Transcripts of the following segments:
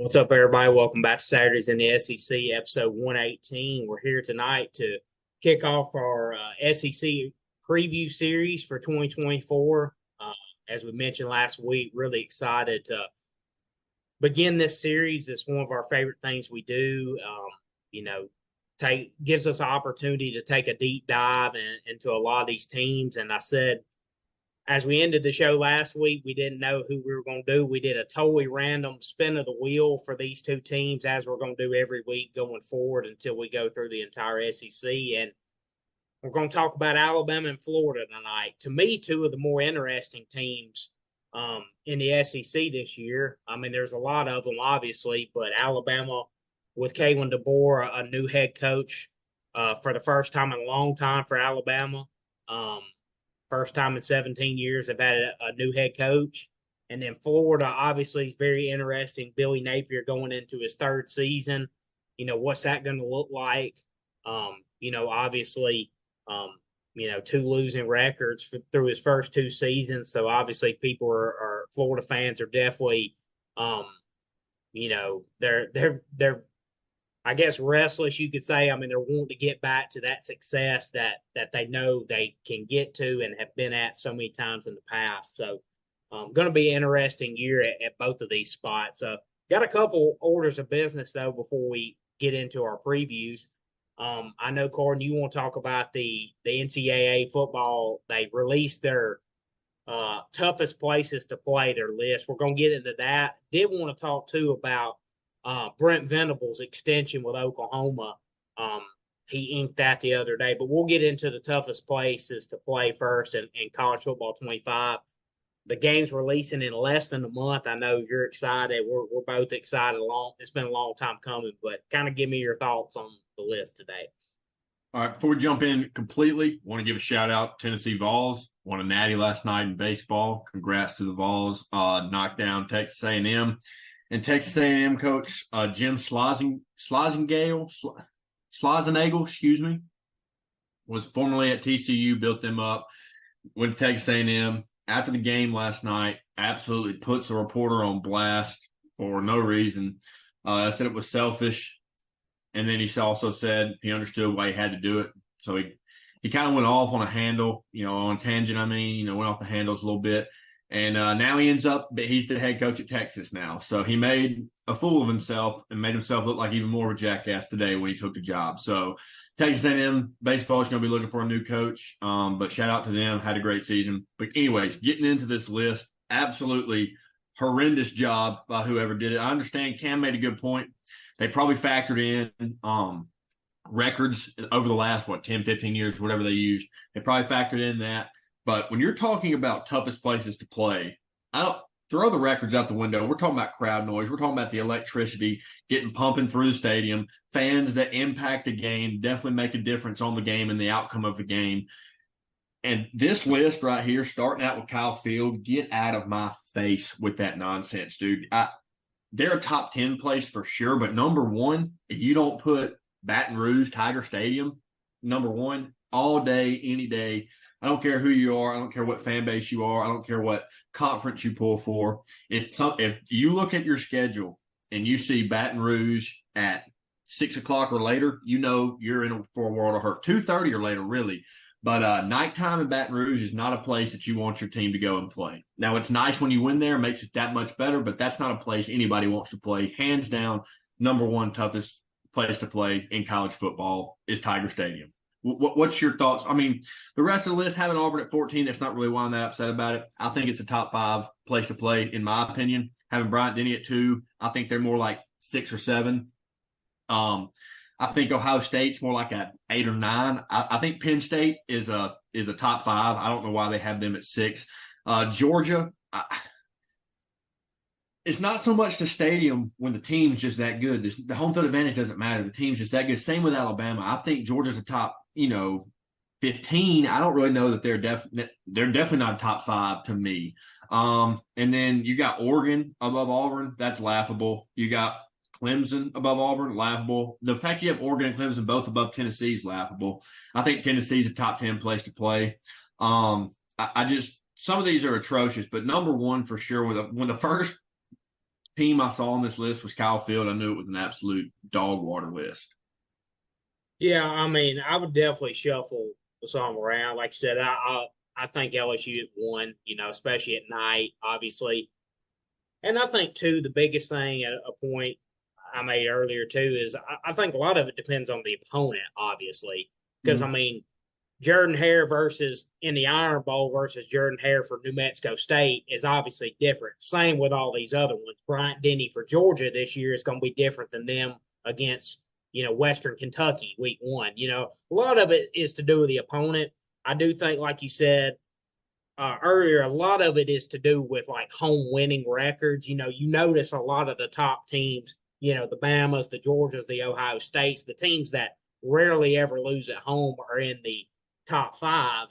What's up, everybody? Welcome back to Saturdays in the SEC, episode 118. We're here tonight to kick off our SEC preview series for 2024. As we mentioned last week, really excited to begin this series. It's one of our favorite things we do. You know, gives us an opportunity to take a deep dive into a lot of these teams. And I said as we ended the show last week, we didn't know who we were going to do. We did a totally random spin of the wheel for these two teams, as we're going to do every week going forward until we go through the entire SEC. And we're going to talk about Alabama and Florida tonight. To me, two of the more interesting teams in the SEC this year. I mean, there's a lot of them, obviously, but Alabama with Kalen DeBoer, a new head coach for the first time in a long time for Alabama. First time in 17 years they've had a new head coach. And then Florida, obviously, is very interesting. Billy Napier going into his third season. What's that going to look like? Obviously, two losing records through his first two seasons. So obviously, people are Florida fans are definitely, they're I guess restless, you could say. I mean, they're wanting to get back to that success that they know they can get to and have been at so many times in the past. So, going to be an interesting year at both of these spots. Got a couple orders of business though before we get into our previews. I know, Corden, you want to talk about the NCAA football. They released their toughest places to play, their list. We're going to get into that. Did want to talk too about Brent Venables' extension with Oklahoma. He inked that the other day, but we'll get into the toughest places to play first in college football 25. The game's releasing in less than a month. I know you're excited. We're both excited. It's been a long time coming, but kind of give me your thoughts on the list today. All right, before we jump in completely, want to give a shout out to Tennessee Vols. Won a natty last night in baseball. Congrats to the Vols. Knocked down Texas A&M. And Texas A&M coach Jim Slazenagel, was formerly at TCU, built them up, went to Texas A&M. After the game last night, absolutely puts a reporter on blast for no reason. Said it was selfish. And then he also said he understood why he had to do it. So he kind of went off on a handle, on a tangent, went off the handles a little bit. And now he's the head coach at Texas now. So he made a fool of himself and made himself look like even more of a jackass today when he took the job. So Texas A&M baseball is going to be looking for a new coach. But shout out to them. Had a great season. But anyways, getting into this list, absolutely horrendous job by whoever did it. I understand Cam made a good point. They probably factored in records over the last, 10, 15 years, whatever they used. They probably factored in that. But when you're talking about toughest places to play, I don't throw the records out the window. We're talking about crowd noise. We're talking about the electricity getting pumping through the stadium, fans that impact the game, definitely make a difference on the game and the outcome of the game. And this list right here, starting out with Kyle Field, get out of my face with that nonsense, dude. They're a top 10 place for sure, but number one, if you don't put Baton Rouge Tiger Stadium, number one, all day, any day. I don't care who you are. I don't care what fan base you are. I don't care what conference you pull for. If you look at your schedule and you see Baton Rouge at 6 o'clock or later, you're in for a world of hurt. 2:30 or later, really. But nighttime in Baton Rouge is not a place that you want your team to go and play. Now, it's nice when you win there. It makes it that much better, but that's not a place anybody wants to play. Hands down, number one toughest place to play in college football is Tiger Stadium. What's your thoughts? I mean, the rest of the list, having Auburn at 14, that's not really why I'm that upset about it. I think it's a top 5 place to play, in my opinion. Having Bryant Denny at 2, I think they're more like 6 or 7. I think Ohio State's more like at 8 or 9. I think Penn State is a top 5. I don't know why they have them at 6. Georgia, it's not so much the stadium when the team's just that good. The home field advantage doesn't matter. The team's just that good. Same with Alabama. I think Georgia's a top, 15. I don't really know that they're definitely not a top 5 to me. And then you got Oregon above Auburn. That's laughable. You got Clemson above Auburn, laughable. The fact you have Oregon and Clemson both above Tennessee is laughable. I think Tennessee's a top 10 place to play. I just some of these are atrocious, but number one for sure when the first team I saw on this list was Kyle Field, I knew it was an absolute dog water list. Yeah, I mean, I would definitely shuffle some around. Like I said, I think LSU at one, especially at night, obviously. And I think too, the biggest thing at a point I made earlier too is I think a lot of it depends on the opponent, obviously. Because I Mm-hmm. mean, Jordan Hare versus in the Iron Bowl versus Jordan Hare for New Mexico State is obviously different. Same with all these other ones. Bryant Denny for Georgia this year is going to be different than them against Western Kentucky week one. A lot of it is to do with the opponent. I do think, like you said earlier, a lot of it is to do with like home winning records. You notice a lot of the top teams. The Bamas, the Georgias, the Ohio States, the teams that rarely ever lose at home are in the top five,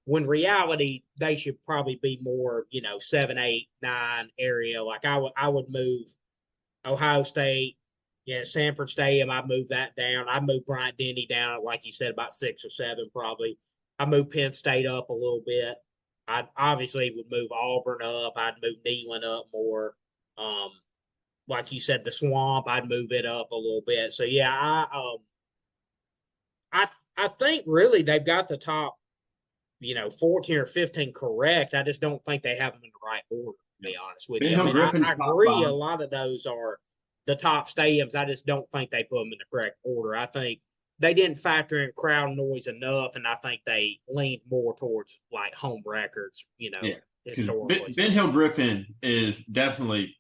when reality they should probably be more 7, 8, 9 area. Like I would move Ohio State, Sanford Stadium. I'd move that down. I'd move Bryant Denny down, like you said, about 6 or 7 probably. I move Penn State up a little bit. I obviously would move Auburn up. I'd move Neyland up more. um like you said, the Swamp, I'd move it up a little bit. So yeah, I think really they've got the top 14 or 15 correct. I just don't think they have them in the right order, to be honest with Ben you. I Hill mean, Griffin's I top agree a five. lot of those are the top stadiums. I just don't think they put them in the correct order. I think they didn't factor in crowd noise enough, and I think they leaned more towards like home records, Yeah. Because historically. Ben Hill Griffin is definitely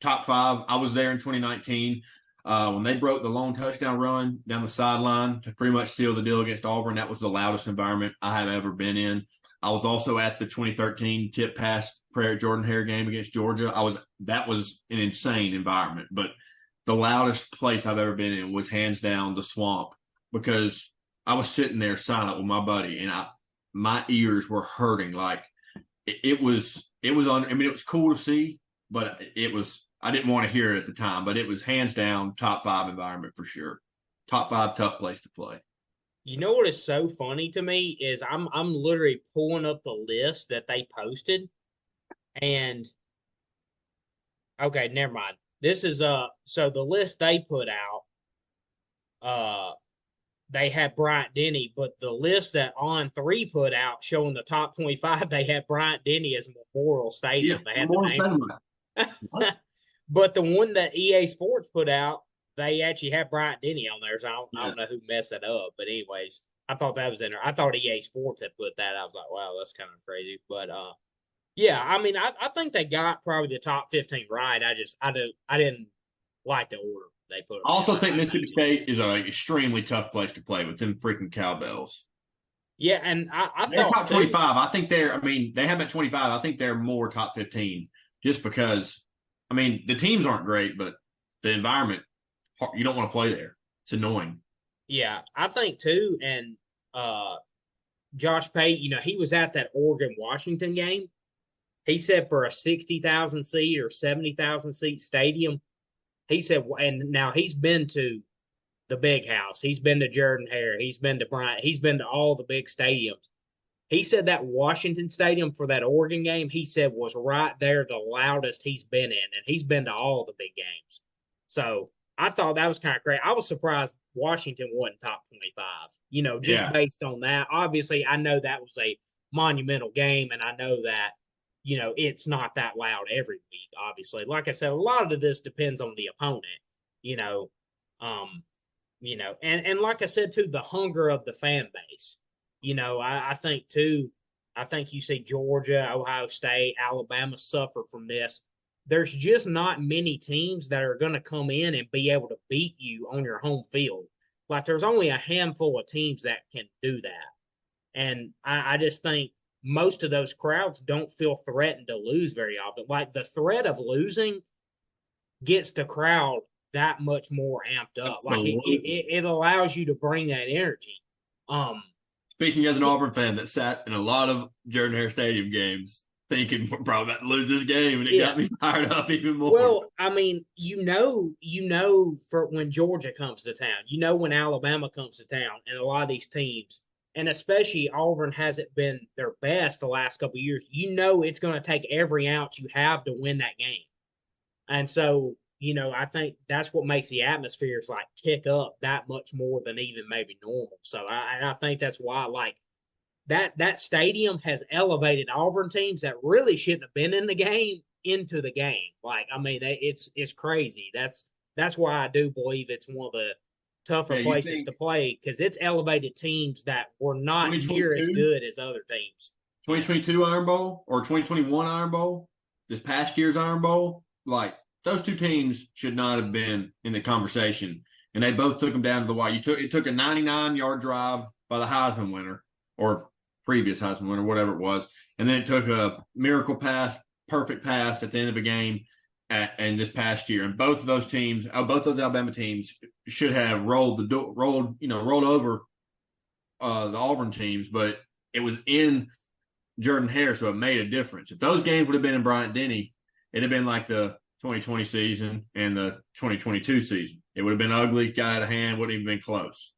top five. I was there in 2019 when they broke the long touchdown run down the sideline to pretty much seal the deal against Auburn. That was the loudest environment I have ever been in. I was also at the 2013 tip pass prayer Jordan Hare game against Georgia. That was an insane environment, but the loudest place I've ever been in was hands down the Swamp, because I was sitting there silent with my buddy and my ears were hurting. Like it was on. I mean, it was cool to see, but I didn't want to hear it at the time, but it was hands down top five environment for sure. Top five, tough place to play. You know what is so funny to me is I'm literally pulling up the list that they posted, and okay, never mind. This is so the list they put out, uh they had Bryant Denny, but the list that On Three put out showing the top 25, they had Bryant Denny as Memorial Yeah, Stadium. They had the Memorial name. Sentiment. What? But the one that EA Sports put out, they actually had Bryant Denny on there. So I Yeah. don't know who messed that up. But anyways, I thought that was in there. I thought EA Sports had put that. I was like, wow, that's kind of crazy. But yeah, I mean, I think they got probably the top 15 right. I didn't like the order they put I them in. also think Mississippi State is an extremely tough place to play with them freaking cowbells. Yeah, and I They're thought top too. 25. I think I mean, they have at 25. I think they're more top 15 just because, I mean, the teams aren't great, but the environment, you don't want to play there. It's annoying. Yeah, I think too. And uh Josh Pate, he was at that Oregon Washington game. He said for a 60,000 seat or 70,000 seat stadium, he said, and now he's been to the big house. He's been to Jordan Hare. He's been to Bryant. He's been to all the big stadiums. He said that Washington Stadium for that Oregon game, he said was right there the loudest he's been in, and he's been to all the big games. So I thought that was kind of great. I was surprised Washington wasn't top 25, just Yeah. based on that. Obviously, I know that was a monumental game, and I know that, it's not that loud every week, obviously. Like I said, a lot of this depends on the opponent, you know. Um, and like I said too, the hunger of the fan base. I think too, I think you see Georgia, Ohio State, Alabama suffer from this. There's just not many teams that are going to come in and be able to beat you on your home field. Like there's only a handful of teams that can do that. And I just think most of those crowds don't feel threatened to lose very often. Like the threat of losing gets the crowd that much more amped up. Like Absolutely. it allows you to bring that energy. Um, Speaking as an Auburn fan that sat in a lot of Jordan Hare Stadium games, thinking we're probably about to lose this game, and it yeah. got me fired up even more. Well, I mean, for when Georgia comes to town, when Alabama comes to town, and a lot of these teams, and especially Auburn hasn't been their best the last couple of years. It's going to take every ounce you have to win that game. And so, I think that's what makes the atmospheres like tick up that much more than even maybe normal. So I think that's why like that stadium has elevated Auburn teams that really shouldn't have been in the game into the game. Like, I mean, it's crazy. That's why I do believe it's one of the tougher Yeah, you places think to play because it's elevated teams that were not near as 2022, good as other teams. 2022 Iron Bowl or 2021 Iron Bowl, this past year's Iron Bowl, like those two teams should not have been in the conversation, and they both took them down to the wire. It took a 99-yard drive by the Heisman winner or previous Heisman winner, whatever it was, and then it took a miracle pass, perfect pass at the end of a game. And this past year, and both of those teams, both those Alabama teams, should have rolled over the Auburn teams, but it was in Jordan Hare, so it made a difference. If those games would have been in Bryant Denny, it'd have been like the 2020 season and the 2022 season. It would have been ugly, got out of hand, wouldn't even been close.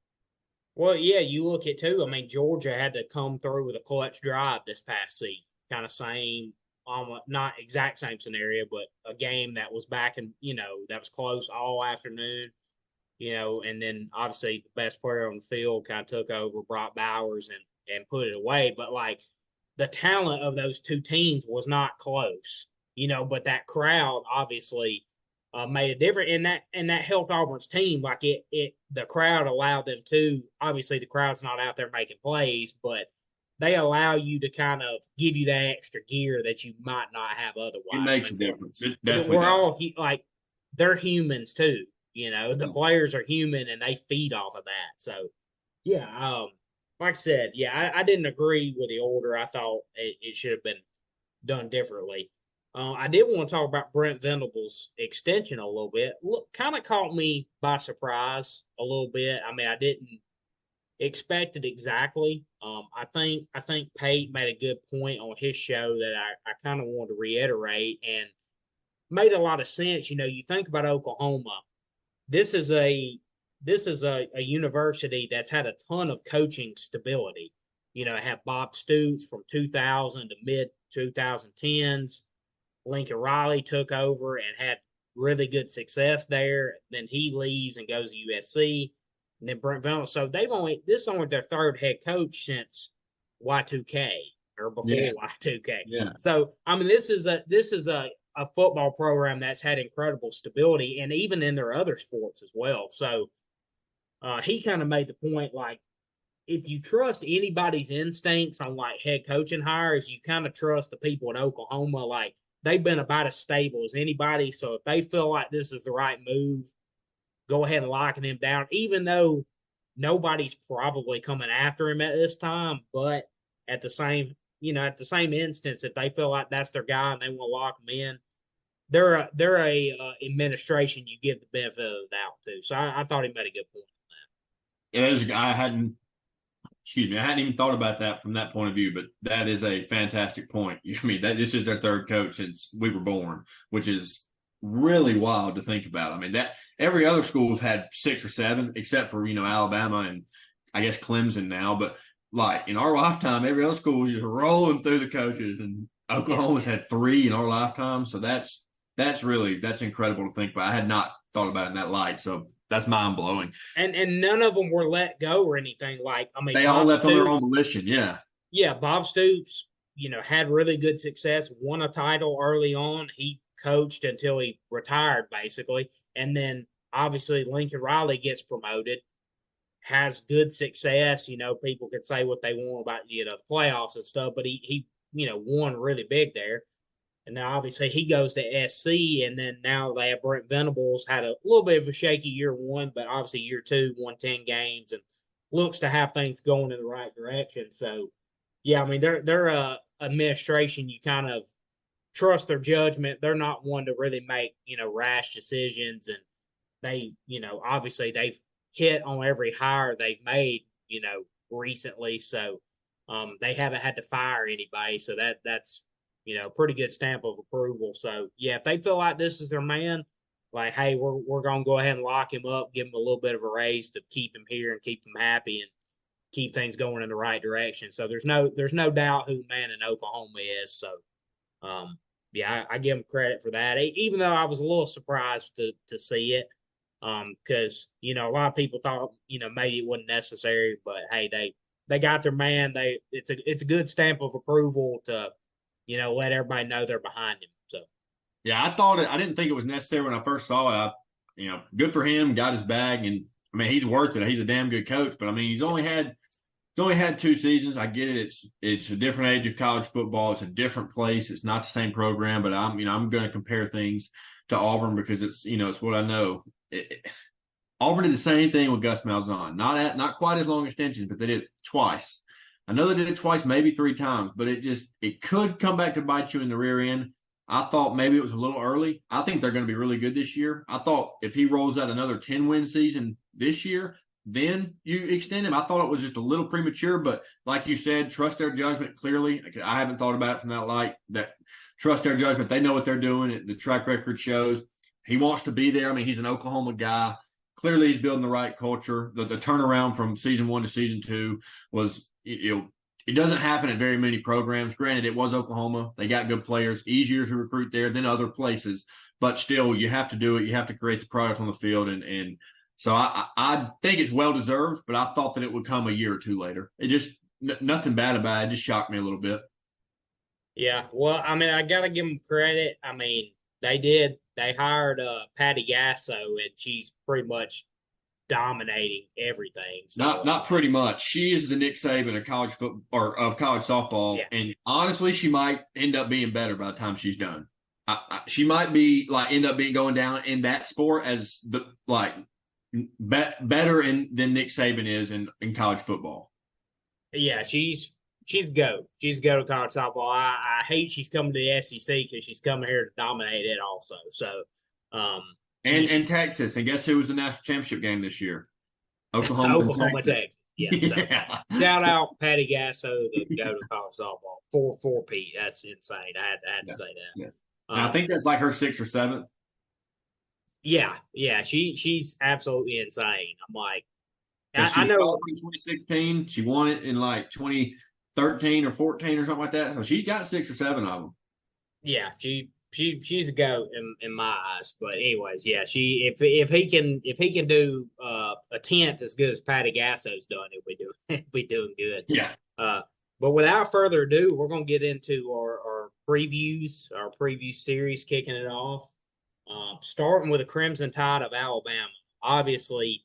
Well, yeah, you look at too. I mean, Georgia had to come through with a clutch drive this past season. Kind of same, not exact same scenario, but a game that was back and that was close all afternoon. And then obviously the best player on the field kind of took over, Brock Bowers, and put it away. But like the talent of those two teams was not close, but that crowd obviously made a difference, and that helped Auburn's team. Like the crowd allowed them to. Obviously, the crowd's not out there making plays, but they allow you to kind of give you that extra gear that you might not have otherwise. It makes a difference. It definitely We're does. all like they're humans too. The players are human and they feed off of that. So yeah, like I said, yeah, I didn't agree with the order. I thought it should have been done differently. I did want to talk about Brent Venables' extension a little bit. Look, kind of caught me by surprise a little bit. I mean, I didn't expect it exactly. I think Pate made a good point on his show that I kind of wanted to reiterate and made a lot of sense. You think about Oklahoma. This is a university that's had a ton of coaching stability. Have Bob Stoops from 2000 to mid 2010s. Lincoln Riley took over and had really good success there. Then he leaves and goes to USC. And then Brent Venables. So this is only their third head coach since Y2K or before Y2K. Yeah. So I mean, this is a football program that's had incredible stability, and even in their other sports as well. So he kind of made the point like if you trust anybody's instincts on like head coaching hires, you kind of trust the people in Oklahoma. Like they've been about as stable as anybody. So if they feel like this is the right move, go ahead and locking him down, even though nobody's probably coming after him at this time. But at the same instance, if they feel like that's their guy and they want to lock him in, they're a administration you give the benefit of the doubt to. So I thought he made a good point on Yeah, I hadn't even thought about that from that point of view, but that is a fantastic point. I mean, this is their third coach since we were born, which is really wild to think about. I mean, that every other school's had 6 or 7, except for, Alabama and I guess Clemson now. But like in our lifetime, every other school was just rolling through the coaches, and Oklahoma's had 3 in our lifetime. So that's incredible to think about. I had not thought about it in that light. So that's mind blowing. And none of them were let go or anything. Like, I mean, they all left on their own volition. Yeah. Yeah. Bob Stoops, had really good success, won a title early on. He coached until he retired, basically. And then obviously Lincoln Riley gets promoted, has good success. People could say what they want about, the playoffs and stuff, but he won really big there. And now obviously he goes to SC, and then now they have Brent Venables, had a little bit of a shaky year 1, but obviously year 2 won 10 games and looks to have things going in the right direction. So yeah, I mean they're a administration you kind of trust their judgment. They're not one to really make rash decisions, and they obviously they've hit on every hire they've made recently. So they haven't had to fire anybody. So that's pretty good stamp of approval. So yeah, if they feel like this is their man, like, hey, we're gonna go ahead and lock him up, give him a little bit of a raise to keep him here and keep him happy and keep things going in the right direction. So there's no doubt who the man in Oklahoma is. So yeah, I give him credit for that. Even though I was a little surprised to see it, because a lot of people thought maybe it wasn't necessary, but hey, they got their man. It's a good stamp of approval to let everybody know they're behind him. So Yeah, I didn't think it was necessary when I first saw it. Good for him, got his bag, and I mean he's worth it. He's a damn good coach, but I mean he's only had 2 seasons. I get it. It's a different age of college football. It's a different place. It's not the same program, but I'm going to compare things to Auburn because it's what I know. Auburn did the same thing with Gus Malzahn. Not quite as long extensions, but they did it twice. I know they did it twice, maybe 3 times, but it could come back to bite you in the rear end. I thought maybe it was a little early. I think they're going to be really good this year. I thought if he rolls out another 10-win season this year, then you extend him. I thought it was just a little premature, but like you said, trust their judgment clearly. I haven't thought about it from that light, that trust their judgment. They know what they're doing. The track record shows he wants to be there. I mean, he's an Oklahoma guy. Clearly, he's building the right culture. The turnaround from season 1 to season 2 was, it doesn't happen at very many programs. Granted, it was Oklahoma. They got good players, easier to recruit there than other places. But still, you have to do it. You have to create the product on the field. And so I think it's well-deserved, but I thought that it would come a year or two later. It just nothing bad about it. It just shocked me a little bit. yeah, well, I mean, I got to give them credit. I mean, they did. They hired Patty Gasso, and she's pretty much dominating everything. So Not pretty much. She is the Nick Saban of college football or of college softball, yeah, and honestly, she might end up being better by the time she's done. She might be end up being going down in that sport as the better than Nick Saban is in college football. yeah, she's go. She's go to college softball. I hate she's coming to the SEC because she's coming here to dominate it also. So um, And Texas, and guess who was the national championship game this year? Oklahoma and Oklahoma, Texas. Texas. Yeah. Yeah. So, shout out Patty Gasso to go to college softball. 4 Pete. That's insane. I had to say that. Yeah. And I think that's like her 6th or 7th. Yeah. She's absolutely insane. I'm like, She I know. in 2016. She won it in like 2013 or 14 or something like that. So she's got 6 or 7 of them. Yeah, she's a goat in my eyes. But anyways, yeah, if he can do a tenth as good as Patty Gasso's done, he'll be doing good. Yeah. But without further ado, we're gonna get into our preview series, kicking it off. Starting with the Crimson Tide of Alabama. Obviously,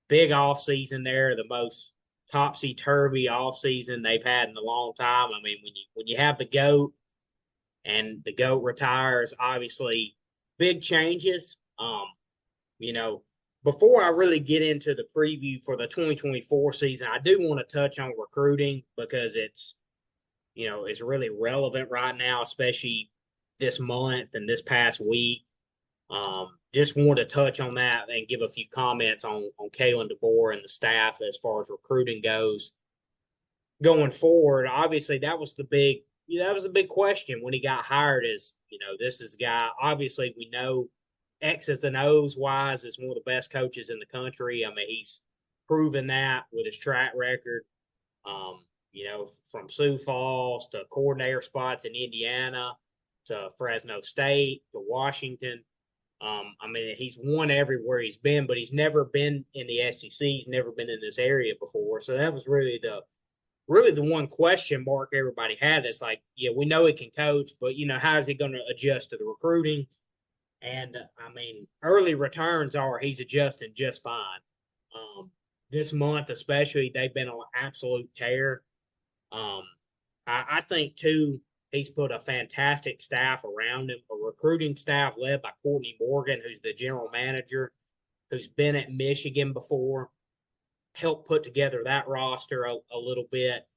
big off season there, the most topsy turvy off season they've had in a long time. I mean, when you have the GOAT and the GOAT retires, obviously big changes. Before I really get into the preview for the 2024 season, I do want to touch on recruiting because it's really relevant right now, especially this month and this past week. Just want to touch on that and give a few comments on Kalen DeBoer and the staff as far as recruiting goes going forward. Obviously, that was the big question when he got hired. This is a guy. Obviously, we know X's and O's wise is one of the best coaches in the country. I mean, he's proven that with his track record. From Sioux Falls to coordinator spots in Indiana to Fresno State to Washington. I mean, he's won everywhere he's been, but he's never been in the SEC. He's never been in this area before. So that was really the one question mark everybody had. It's like, yeah, we know he can coach, but how is he going to adjust to the recruiting? And I mean, early returns are he's adjusting just fine. This month especially, they've been on an absolute tear. I think too, he's put a fantastic staff around him, a recruiting staff led by Courtney Morgan, who's the general manager, who's been at Michigan before, helped put together that roster a little bit.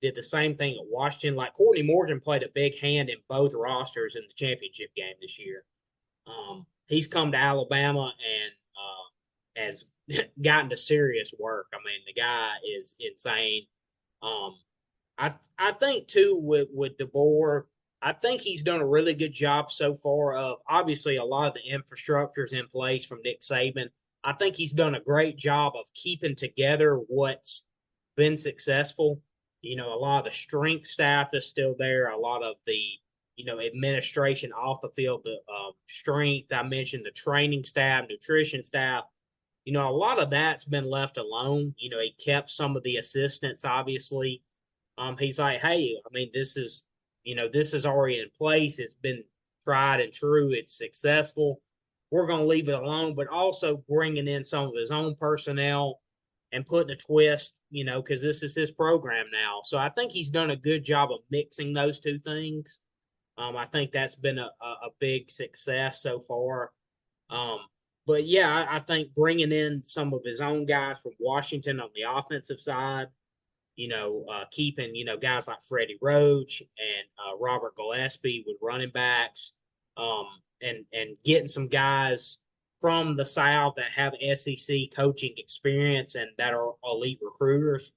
Did the same thing at Washington. Like Courtney Morgan played a big hand in both rosters in the championship game this year. He's come to Alabama and has gotten to serious work. I mean, the guy is insane. I think too with DeBoer, I think he's done a really good job so far of obviously a lot of the infrastructure's in place from Nick Saban. I think he's done a great job of keeping together what's been successful. A lot of the strength staff is still there. A lot of the administration off the field, the strength. I mentioned the training staff, nutrition staff. A lot of that's been left alone. He kept some of the assistants, obviously. He's like, hey, I mean, this is already in place. It's been tried and true. It's successful. We're going to leave it alone, but also bringing in some of his own personnel and putting a twist, because this is his program now. So I think he's done a good job of mixing those two things. I think that's been a big success so far. But yeah, I think bringing in some of his own guys from Washington on the offensive side, keeping, guys like Freddie Roach and Robert Gillespie with running backs, and getting some guys from the South that have SEC coaching experience and that are elite recruiters.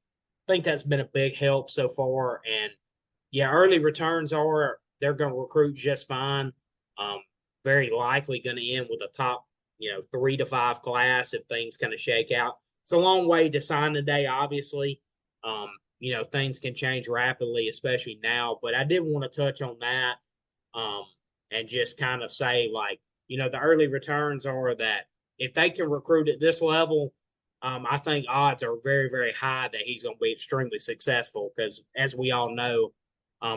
I think that's been a big help so far. And yeah, early returns they're going to recruit just fine. Very likely going to end with a top, 3 to 5 class if things kind of shake out. It's a long way to signing day, obviously. Things can change rapidly, especially now. But I did want to touch on that and just kind of say, the early returns are that if they can recruit at this level, I think odds are very, very high that he's going to be extremely successful because, as we all know,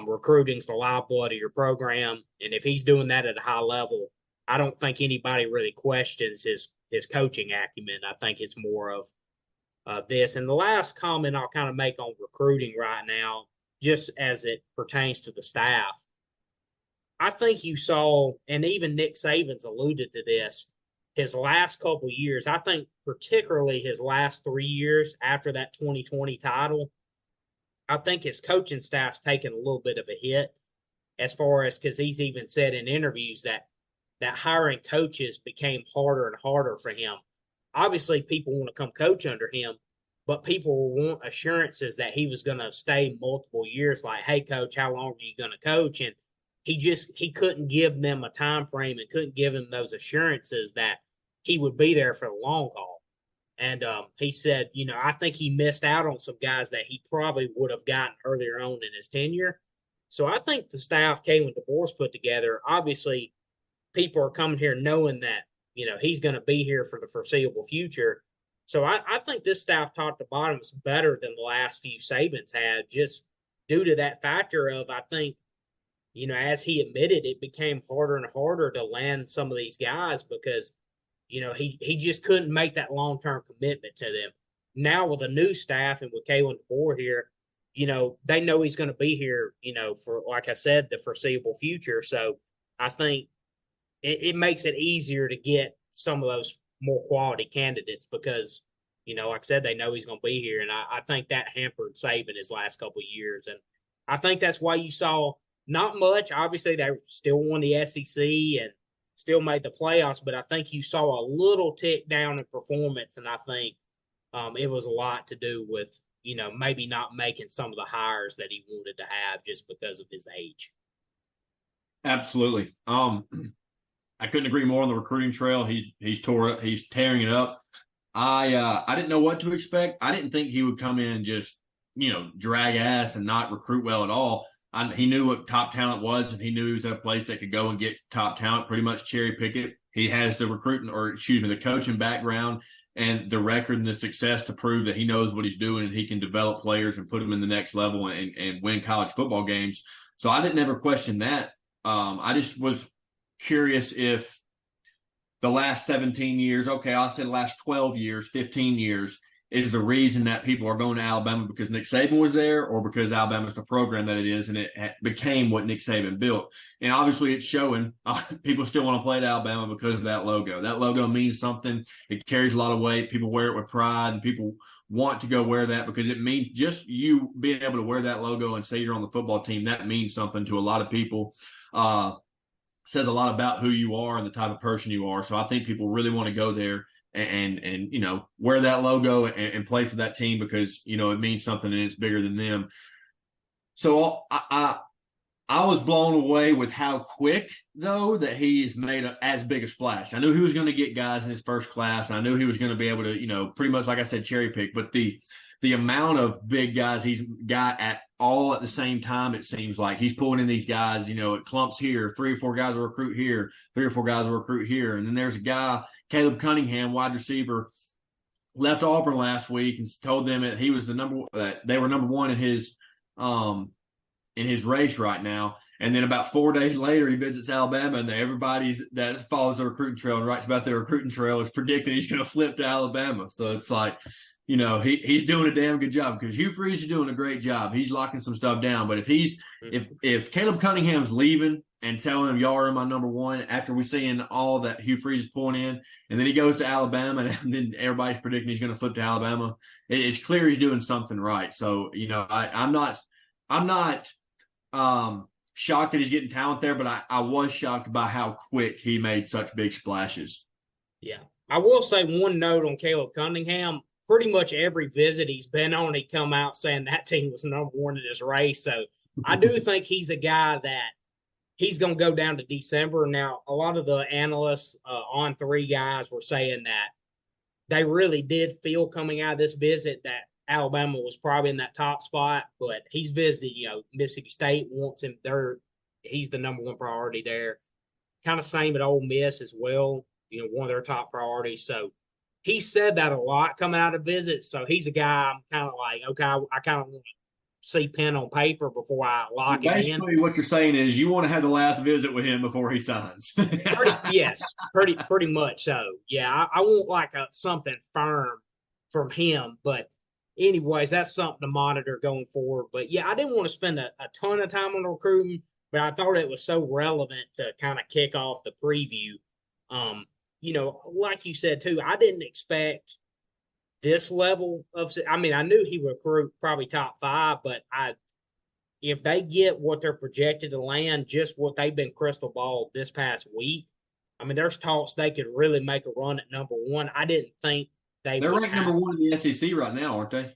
recruiting's the lifeblood of your program. And if he's doing that at a high level, I don't think anybody really questions his coaching acumen. I think it's more of this. And the last comment I'll kind of make on recruiting right now, just as it pertains to the staff, I think you saw, and even Nick Saban's alluded to this, his last couple years, I think particularly his last 3 years after that 2020 title, I think his coaching staff's taken a little bit of a hit as far as, because he's even said in interviews that hiring coaches became harder and harder for him. Obviously, people want to come coach under him, but people want assurances that he was going to stay multiple years. Like, hey, coach, how long are you going to coach? And he couldn't give them a time frame and couldn't give them those assurances that he would be there for the long haul. And he said, I think he missed out on some guys that he probably would have gotten earlier on in his tenure. So I think the staff Kalen DeBoer's put together, obviously, people are coming here knowing that, he's going to be here for the foreseeable future. So I think this staff top to bottom is better than the last few Sabans had, just due to that factor of, I think, as he admitted, it became harder and harder to land some of these guys because, he just couldn't make that long-term commitment to them. Now with a new staff and with Kalen DeBoer here, they know he's going to be here, for, like I said, the foreseeable future. So I think it makes it easier to get some of those more quality candidates because, like I said, they know he's going to be here. And I think that hampered Saban his last couple of years. And I think that's why you saw not much. Obviously, they still won the SEC and still made the playoffs, but I think you saw a little tick down in performance. And I think it was a lot to do with, maybe not making some of the hires that he wanted to have just because of his age. Absolutely. I couldn't agree more on the recruiting trail. He's tearing it up. I didn't know what to expect. I didn't think he would come in and just, drag ass and not recruit well at all. He knew what top talent was, and he knew he was at a place that could go and get top talent, pretty much cherry pick it. He has the the coaching background and the record and the success to prove that he knows what he's doing and he can develop players and put them in the next level and win college football games. So I didn't ever question that. I just was curious if the last 17 years, I'll say the last 12 years, 15 years, is the reason that people are going to Alabama because Nick Saban was there or because Alabama's the program that it is and it became what Nick Saban built. And obviously it's showing people still want to play at Alabama because of that logo. That logo means something. It carries a lot of weight. People wear it with pride and people want to go wear that because it means just you being able to wear that logo and say you're on the football team. That means something to a lot of people. Says a lot about who you are and the type of person you are. So I think people really want to go there and wear that logo and play for that team because, it means something and it's bigger than them. So I was blown away with how quick, though, that he's made as big a splash. I knew he was going to get guys in his first class. And I knew he was going to be able to, pretty much, like I said, cherry pick. But the the amount of big guys he's got all at the same time, it seems like he's pulling in these guys, it clumps here, 3 or 4 guys will recruit here, 3 or 4 guys will recruit here. And then there's a guy, Caleb Cunningham, wide receiver, left Auburn last week and told them that he was that they were number one in his race right now. And then about 4 days later, he visits Alabama, and everybody that follows the recruiting trail and writes about their recruiting trail is predicting he's going to flip to Alabama. So it's like, he's doing a damn good job because Hugh Freeze is doing a great job. He's locking some stuff down. But if Caleb Cunningham's leaving and telling him y'all are my number one after we seeing all that Hugh Freeze is pulling in, and then he goes to Alabama, and then everybody's predicting he's going to flip to Alabama, it's clear he's doing something right. So I'm not shocked that he's getting talent there, but I was shocked by how quick he made such big splashes. Yeah. I will say one note on Caleb Cunningham. Pretty much every visit he's been on, he come out saying that team was number one in his race. So I do think he's a guy that he's going to go down to December. Now, a lot of the analysts on 3 guys were saying that they really did feel coming out of this visit that Alabama was probably in that top spot, but he's visited, Mississippi State wants him there. He's the number one priority there. Kind of same at Ole Miss as well, one of their top priorities. So he said that a lot coming out of visits. So he's a guy I'm kind of like, okay, I kind of want to see pen on paper before I lock it in. Basically, what you're saying is you want to have the last visit with him before he signs. pretty much so. Yeah, I want like something firm from him, but anyways, that's something to monitor going forward. But yeah, I didn't want to spend a ton of time on recruiting, but I thought it was so relevant to kind of kick off the preview. Like you said too, I didn't expect this level of. I mean, I knew he would recruit probably top 5, but if they get what they're projected to land, just what they've been crystal balled this past week, I mean, there's talks they could really make a run at number 1. I didn't think they're ranked number 1 in the SEC right now, aren't they?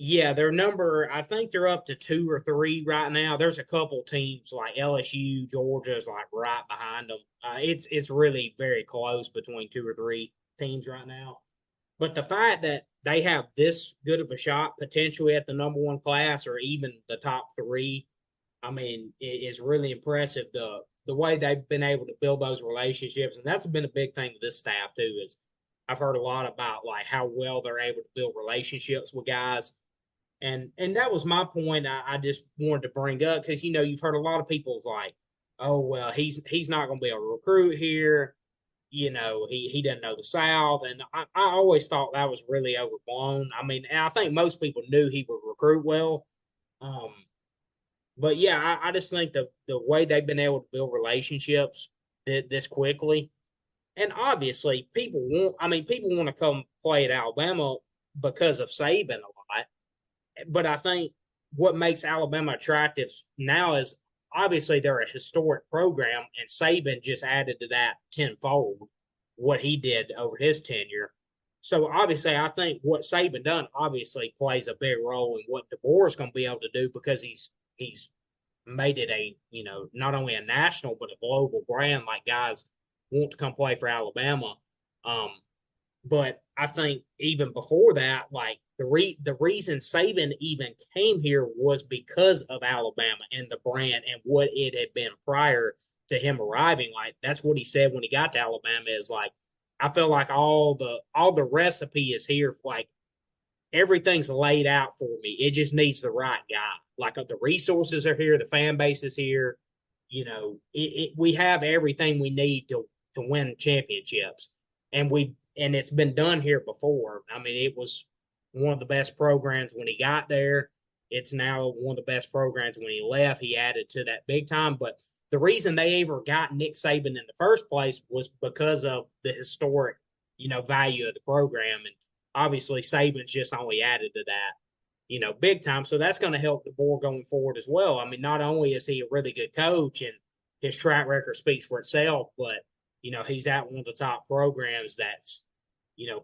Yeah, I think they're up to 2 or 3 right now. There's a couple teams like LSU, Georgia's like right behind them. It's really very close between 2 or 3 teams right now. But the fact that they have this good of a shot potentially at the number 1 class or even the top 3, I mean, it is really impressive the way they've been able to build those relationships. And that's been a big thing with this staff too, is I've heard a lot about like how well they're able to build relationships with guys. And that was my point I just wanted to bring up because, you've heard a lot of people's like, oh, well, he's not going to be able to recruit here. He doesn't know the South. And I always thought that was really overblown. I mean, and I think most people knew he would recruit well. But, yeah, I just think the way they've been able to build relationships this quickly. And obviously, people want to come play at Alabama because of Saban a lot. But I think what makes Alabama attractive now is obviously they're a historic program, and Saban just added to that tenfold what he did over his tenure. So obviously, I think what Saban done obviously plays a big role in what DeBoer is going to be able to do because he's made it not only a national but a global brand. Like guys want to come play for Alabama. But I think even before that, like the reason Saban even came here was because of Alabama and the brand and what it had been prior to him arriving. Like that's what he said when he got to Alabama is like, I feel like all the recipe is here. Like everything's laid out for me. It just needs the right guy. Like the resources are here, the fan base is here. We have everything we need to win championships, and it's been done here before. I mean, it was one of the best programs when he got there. It's now one of the best programs when he left. He added to that big time. But the reason they ever got Nick Saban in the first place was because of the historic, value of the program. And obviously Saban's just only added to that, big time. So that's going to help DeBoer going forward as well. I mean, not only is he a really good coach and his track record speaks for itself, but, he's at one of the top programs that's,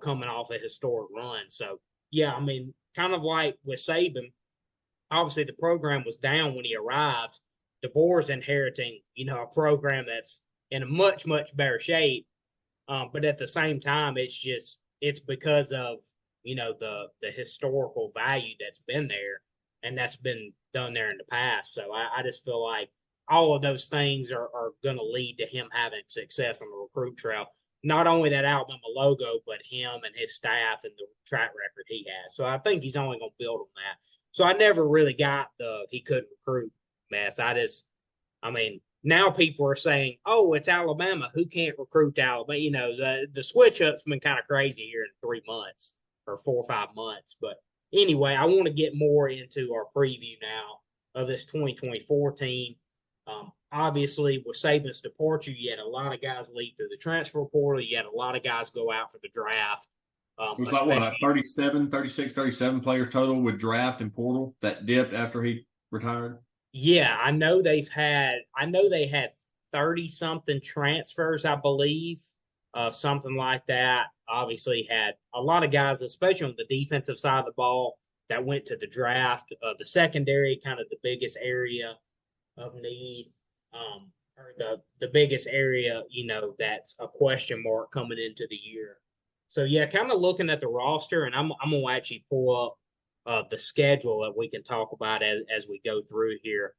coming off a historic run. So, yeah, I mean, kind of like with Saban, obviously the program was down when he arrived. DeBoer's inheriting, a program that's in a much, much better shape. But at the same time, it's because of the historical value that's been there and that's been done there in the past. So I just feel like all of those things are going to lead to him having success on the recruit trail. Not only that Alabama logo, but him and his staff and the track record he has. So I think he's only going to build on that. So I never really got the he couldn't recruit mess. I mean, now people are saying, "Oh, it's Alabama. Who can't recruit to Alabama?" The switch up's been kind of crazy here in 3 months or 4 or 5 months. But anyway, I want to get more into our preview now of this 2024 team. Obviously, with Saban's departure, you had a lot of guys leave through the transfer portal. You had a lot of guys go out for the draft. It was like, what, 37, 36, 37 players total with draft and portal that dipped after he retired? Yeah, I know they had 30 something transfers, I believe, something like that. Obviously, had a lot of guys, especially on the defensive side of the ball, that went to the draft. The secondary, kind of the biggest area of need, or the biggest area, that's a question mark coming into the year. So yeah, kind of looking at the roster, and I'm gonna actually pull up the schedule that we can talk about as we go through here.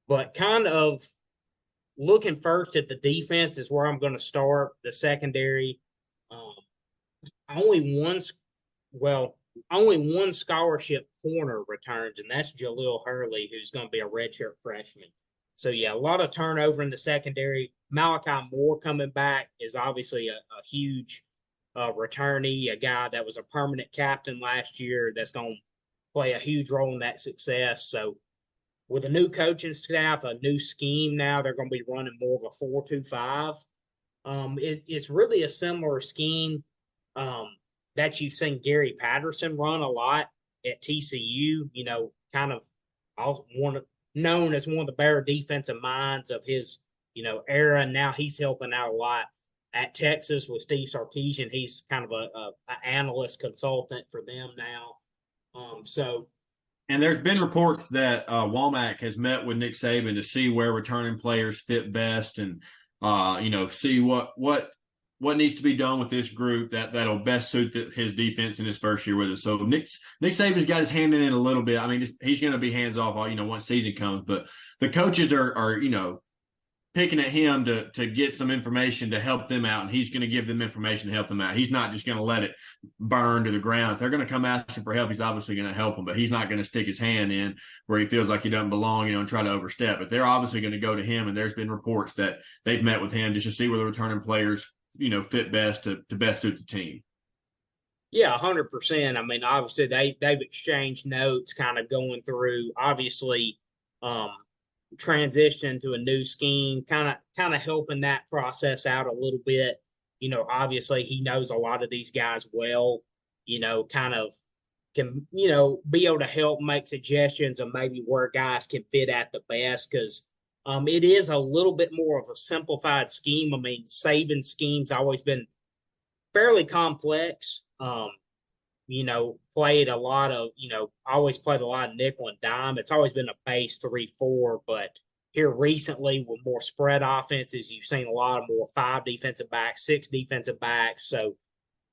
But kind of looking first at the defense is where I'm going to start. The secondary, um, only one, well, only one scholarship corner returns, and that's Jaleel Hurley, who's going to be a redshirt freshman. So yeah, a lot of turnover in the secondary. Malachi Moore coming back is obviously a huge returnee, a guy that was a permanent captain last year that's going to play a huge role in that success. So with a new coaching staff, a new scheme now, they're going to be running more of a 4-2-5. It's really a similar scheme that you've seen Gary Patterson run a lot at TCU, kind of known as one of the better defensive minds of his, era. And now he's helping out a lot at Texas with Steve Sarkisian. He's kind of a analyst consultant for them now. And there's been reports that Womack has met with Nick Saban to see where returning players fit best, and see what needs to be done with this group that'll best suit his defense in his first year with us. So Nick Saban's got his hand in it a little bit. I mean, he's going to be hands off once season comes, but the coaches are picking at him to get some information to help them out, and he's going to give them information to help them out. He's not just going to let it burn to the ground. If they're going to come asking for help, he's obviously going to help them, but he's not going to stick his hand in where he feels like he doesn't belong, and try to overstep. But they're obviously going to go to him, and there's been reports that they've met with him just to see where the returning players, fit best to best suit the team. Yeah, 100%. I mean, obviously they've exchanged notes, kind of going through, obviously, transition to a new scheme, kind of helping that process out a little bit. Obviously he knows a lot of these guys well, kind of can, be able to help make suggestions of maybe where guys can fit at the best, because it is a little bit more of a simplified scheme. I mean, Saban's scheme's always been fairly complex. Played a lot of, always played a lot of nickel and dime. It's always been a base 3-4, but here recently with more spread offenses, you've seen a lot of more 5 defensive backs, 6 defensive backs. So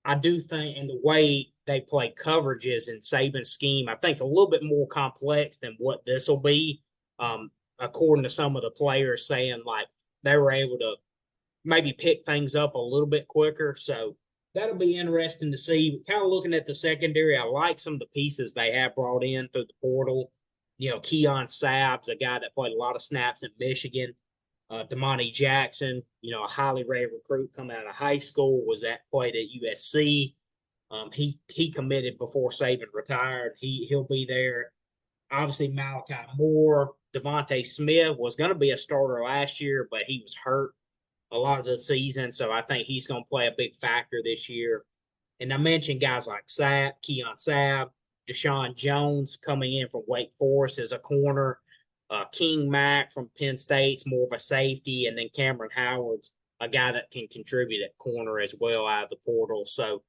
I do think, and the way they play coverages in Saban's scheme, I think it's a little bit more complex than what this will be. According to some of the players saying like they were able to maybe pick things up a little bit quicker. So that'll be interesting to see. Kind of looking at the secondary, I like some of the pieces they have brought in through the portal. Keon Sabbs, a guy that played a lot of snaps in Michigan. Damani Jackson, a highly rated recruit coming out of high school, played at USC. He committed before Saban retired. He'll be there. Obviously, Malachi Moore, Devontae Smith was going to be a starter last year, but he was hurt a lot of the season, so I think he's going to play a big factor this year. And I mentioned guys like Keon Sabb, Deshaun Jones coming in from Wake Forest as a corner, King Mack from Penn State's more of a safety, and then Cameron Howard's a guy that can contribute at corner as well out of the portal. So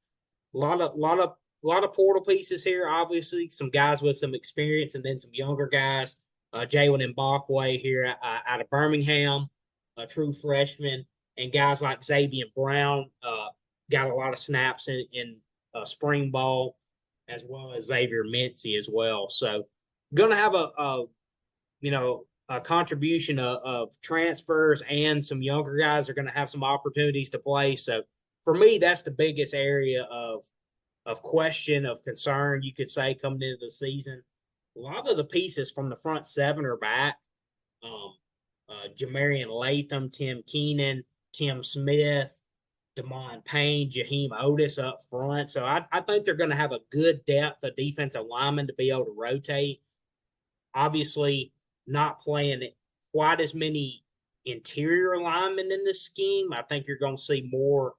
a lot of portal pieces here. Obviously, some guys with some experience, and then some younger guys. Jalen Mbakwe here out of Birmingham, a true freshman, and guys like Xavier Brown got a lot of snaps in spring ball. as well as Xavier Mincy as well. So, going to have a contribution of transfers, and some younger guys are going to have some opportunities to play. So, for me, that's the biggest area of question, of concern, you could say, coming into the season. A lot of the pieces from the front seven are back. Um, Jamarian Latham, Tim Keenan, Tim Smith, Damon Payne, Jaheim Otis up front. So I think they're going to have a good depth of defensive linemen to be able to rotate. Obviously, not playing quite as many interior linemen in this scheme. I think you're going to see more.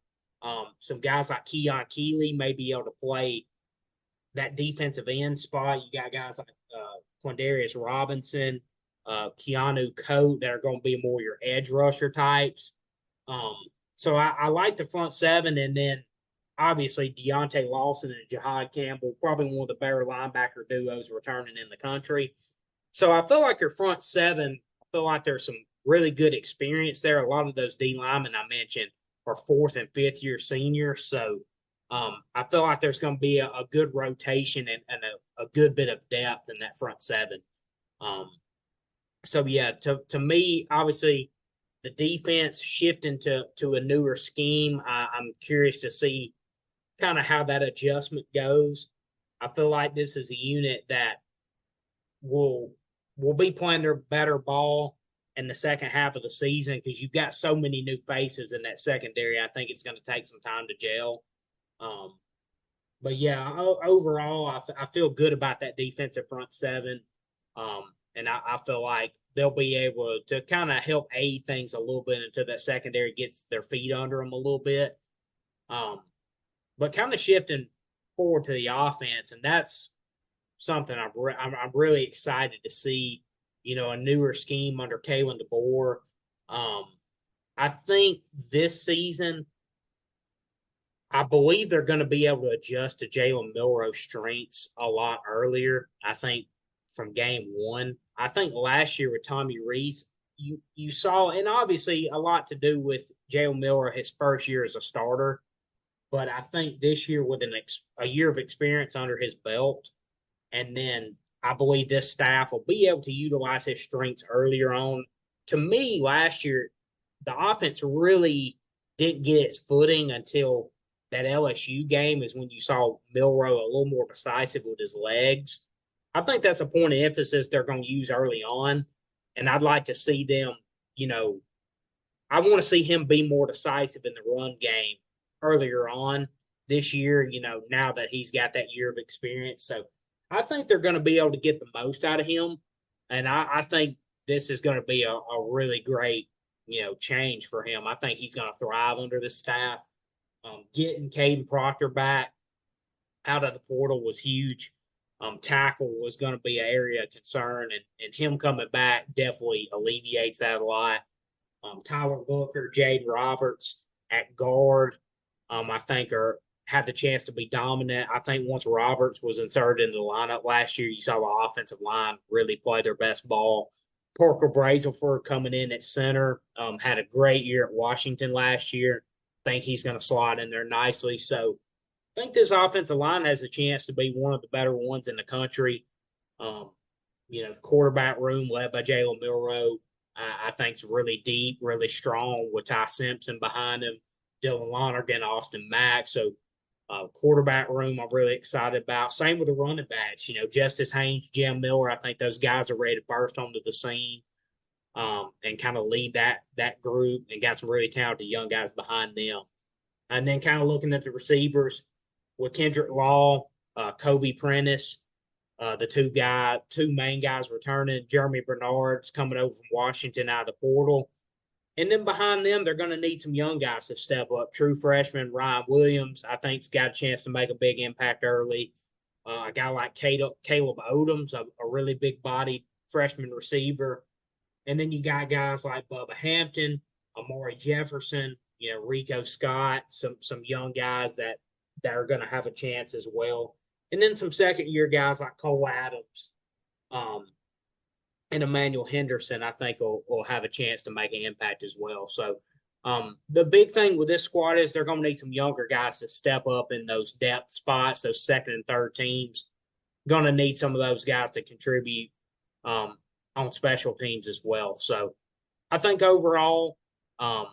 Some guys like Keon Keeley may be able to play that defensive end spot. You got guys like Quindarius Robinson, Keanu Coate that are going to be more your edge rusher types. So I like the front seven, and then obviously Deontay Lawson and Jahad Campbell, probably one of the better linebacker duos returning in the country. So I feel like your front seven, I feel like there's some really good experience there. A lot of those D linemen I mentioned are fourth and fifth year seniors. So I feel like there's going to be a good rotation and a good bit of depth in that front seven. So yeah, to me, obviously, the defense shifting to a newer scheme. I'm curious to see kind of how that adjustment goes. I feel like this is a unit that will be playing their better ball in the second half of the season, because you've got so many new faces in that secondary. I think it's going to take some time to gel. But yeah, overall, I feel good about that defensive front seven. And I feel like they'll be able to kind of help aid things a little bit until that secondary gets their feet under them a little bit. But kind of shifting forward to the offense, and that's something I'm really excited to see. A newer scheme under Kalen DeBoer. I think this season, I believe they're going to be able to adjust to Jalen Milroe's strengths a lot earlier. I think from game one. I think last year with Tommy Rees, you saw, and obviously a lot to do with Jalen Milroe, his first year as a starter. But I think this year, with a year of experience under his belt, and then I believe this staff will be able to utilize his strengths earlier on. To me, last year, the offense really didn't get its footing until that LSU game, is when you saw Milroe a little more decisive with his legs. I think that's a point of emphasis they're going to use early on. And I'd like to see them, I want to see him be more decisive in the run game earlier on this year, now that he's got that year of experience. So I think they're going to be able to get the most out of him. And I think this is going to be a really great, change for him. I think he's going to thrive under this staff. Getting Caden Proctor back out of the portal was huge. Tackle was going to be an area of concern, and him coming back definitely alleviates that a lot. Tyler Booker, Jade Roberts at guard, I think had the chance to be dominant. I think once Roberts was inserted into the lineup last year, you saw the offensive line really play their best ball. Parker Brazelford coming in at center, had a great year at Washington last year. I think he's going to slot in there nicely. So I think this offensive line has a chance to be one of the better ones in the country. The quarterback room led by Jalen Milroe, I think is really deep, really strong, with Ty Simpson behind him, Dylan Lonergan, Austin Mack. So quarterback room I'm really excited about. Same with the running backs. Justice Haynes, Jim Miller, I think those guys are ready to burst onto the scene and kind of lead that group, and got some really talented young guys behind them. And then kind of looking at the receivers with Kendrick Law, Kobe Prentice, the two main guys returning. Jeremy Bernard's coming over from Washington out of the portal. And then behind them, they're going to need some young guys to step up. True freshman Ryan Williams, I think, has got a chance to make a big impact early. A guy like Caleb Odoms, a really big-bodied freshman receiver. And then you got guys like Bubba Hampton, Amari Jefferson, Rico Scott, some young guys that are going to have a chance as well. And then some second-year guys like Cole Adams and Emmanuel Henderson, I think, will have a chance to make an impact as well. So The big thing with this squad is they're going to need some younger guys to step up in those depth spots, those second and third teams. Going to need some of those guys to contribute um, on special teams as well. So I think overall, um,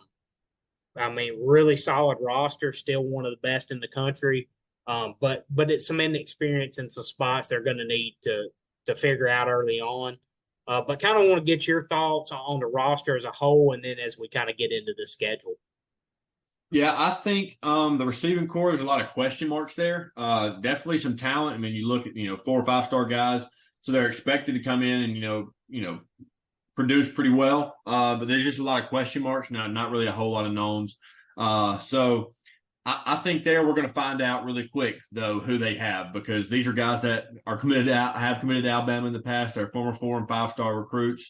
really solid roster, still one of the best in the country. But it's some inexperience in some spots they're going to need to figure out early on. But kind of want to get your thoughts on the roster as a whole, and then as we kind of get into the schedule. Yeah, I think the receiving core, there's a lot of question marks there. Definitely some talent. I mean, you look at 4 or 5 star guys, so they're expected to come in and produce pretty well. But there's just a lot of question marks, not really a whole lot of knowns. So I think we're going to find out really quick though who they have, because these are guys that are have committed to Alabama in the past. They're former 4 and 5 star recruits.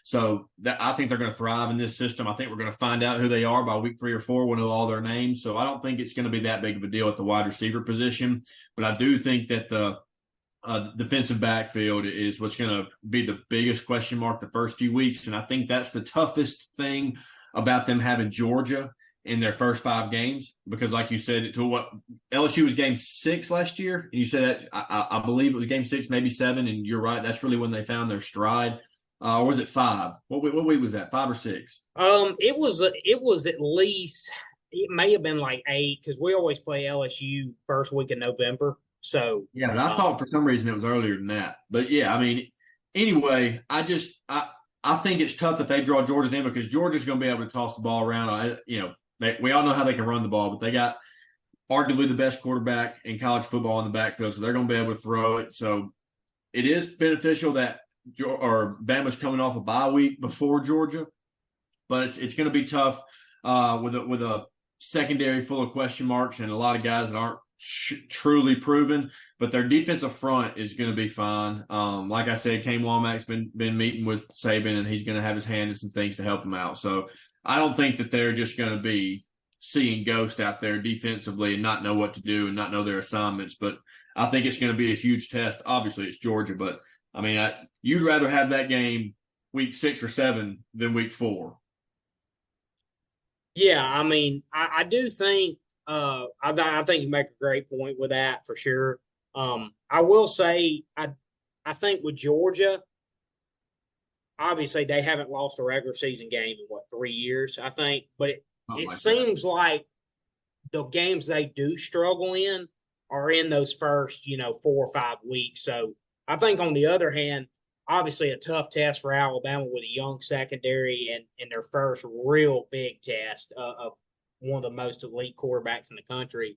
So I think they're going to thrive in this system. I think we're going to find out who they are by week 3 or 4. We'll know all their names. So I don't think it's going to be that big of a deal at the wide receiver position. But I do think that the defensive backfield is what's going to be the biggest question mark the first few weeks. And I think that's the toughest thing about them having Georgia in their first 5 games, because like you said, LSU was game 6 last year. And you said that I believe it was game 6, maybe 7. And you're right. That's really when they found their stride. Or was it 5? What week was that? 5 or 6? It was at least, it may have been like 8, because we always play LSU first week in November. So yeah, but I thought for some reason it was earlier than that. But yeah, I mean, anyway, I think it's tough that they draw Georgia in, because Georgia's going to be able to toss the ball around. We all know how they can run the ball, but they got arguably the best quarterback in college football in the backfield, so they're going to be able to throw it. So it is beneficial that Bama's coming off a bye week before Georgia, but it's going to be tough with a secondary full of question marks and a lot of guys that aren't truly proven. But their defensive front is going to be fine. Like I said, Kane Womack's been meeting with Saban, and he's going to have his hand in some things to help him out. So I don't think that they're just going to be seeing ghosts out there defensively and not know what to do and not know their assignments. But I think it's going to be a huge test. Obviously, it's Georgia, but I mean, you'd rather have that game week 6 or 7 than week 4. Yeah, I mean, I do think I think you make a great point with that for sure. I will say I think with Georgia, obviously they haven't lost a regular season game in 3 years, I think, but it seems like the games they do struggle in are in those first 4 or 5 weeks. So I think on the other hand, obviously a tough test for Alabama with a young secondary and their first real big test of one of the most elite quarterbacks in the country.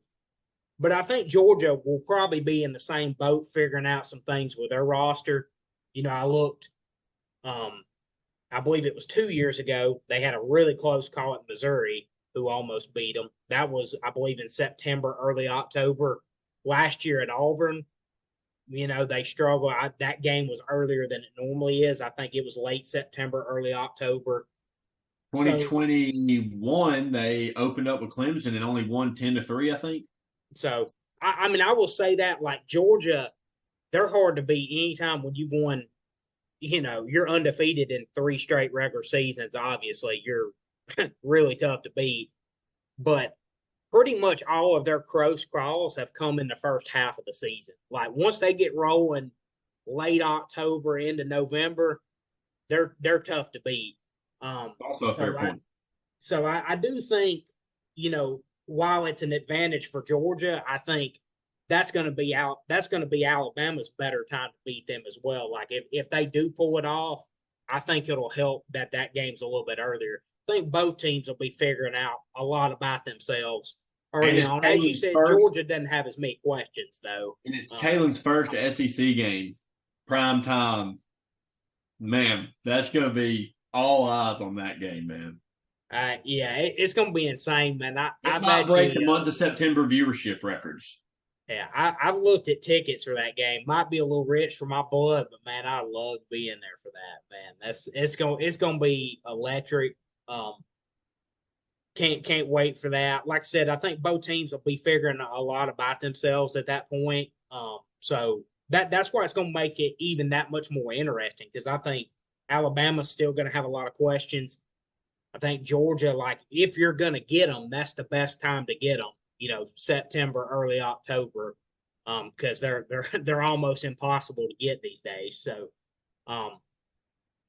But I think Georgia will probably be in the same boat figuring out some things with their roster. I looked, I believe it was 2 years ago, they had a really close call at Missouri, who almost beat them. That was, I believe, in September, early October. Last year at Auburn, they struggle. That game was earlier than it normally is. I think it was late September, early October. 2021, they opened up with Clemson and only won 10-3, I think. So, I will say that, like, Georgia, they're hard to beat anytime when you've won, you're undefeated in 3 straight regular seasons. Obviously, you're really tough to beat. But pretty much all of their close calls have come in the first half of the season. Like, once they get rolling late October into November, they're tough to beat. Also a fair point. So I do think, while it's an advantage for Georgia, I think that's going to be Alabama's better time to beat them as well. Like, if they do pull it off, I think it'll help that game's a little bit earlier. I think both teams will be figuring out a lot about themselves early on. As you said, Georgia doesn't have as many questions, though. And it's Kalen's first SEC game, prime time. Man, that's going to be all eyes on that game, man. Yeah, it's going to be insane, man. I might break the month of September viewership records. Yeah, I've looked at tickets for that game. Might be a little rich for my blood, but man, I love being there for that. Man, it's going to be electric. Can't wait for that. Like I said, I think both teams will be figuring a lot about themselves at that point. So that's why it's going to make it even that much more interesting, because I think Alabama's still going to have a lot of questions. I think Georgia, like, if you're going to get them, that's the best time to get them. September, early October, because they're almost impossible to get these days. So, um,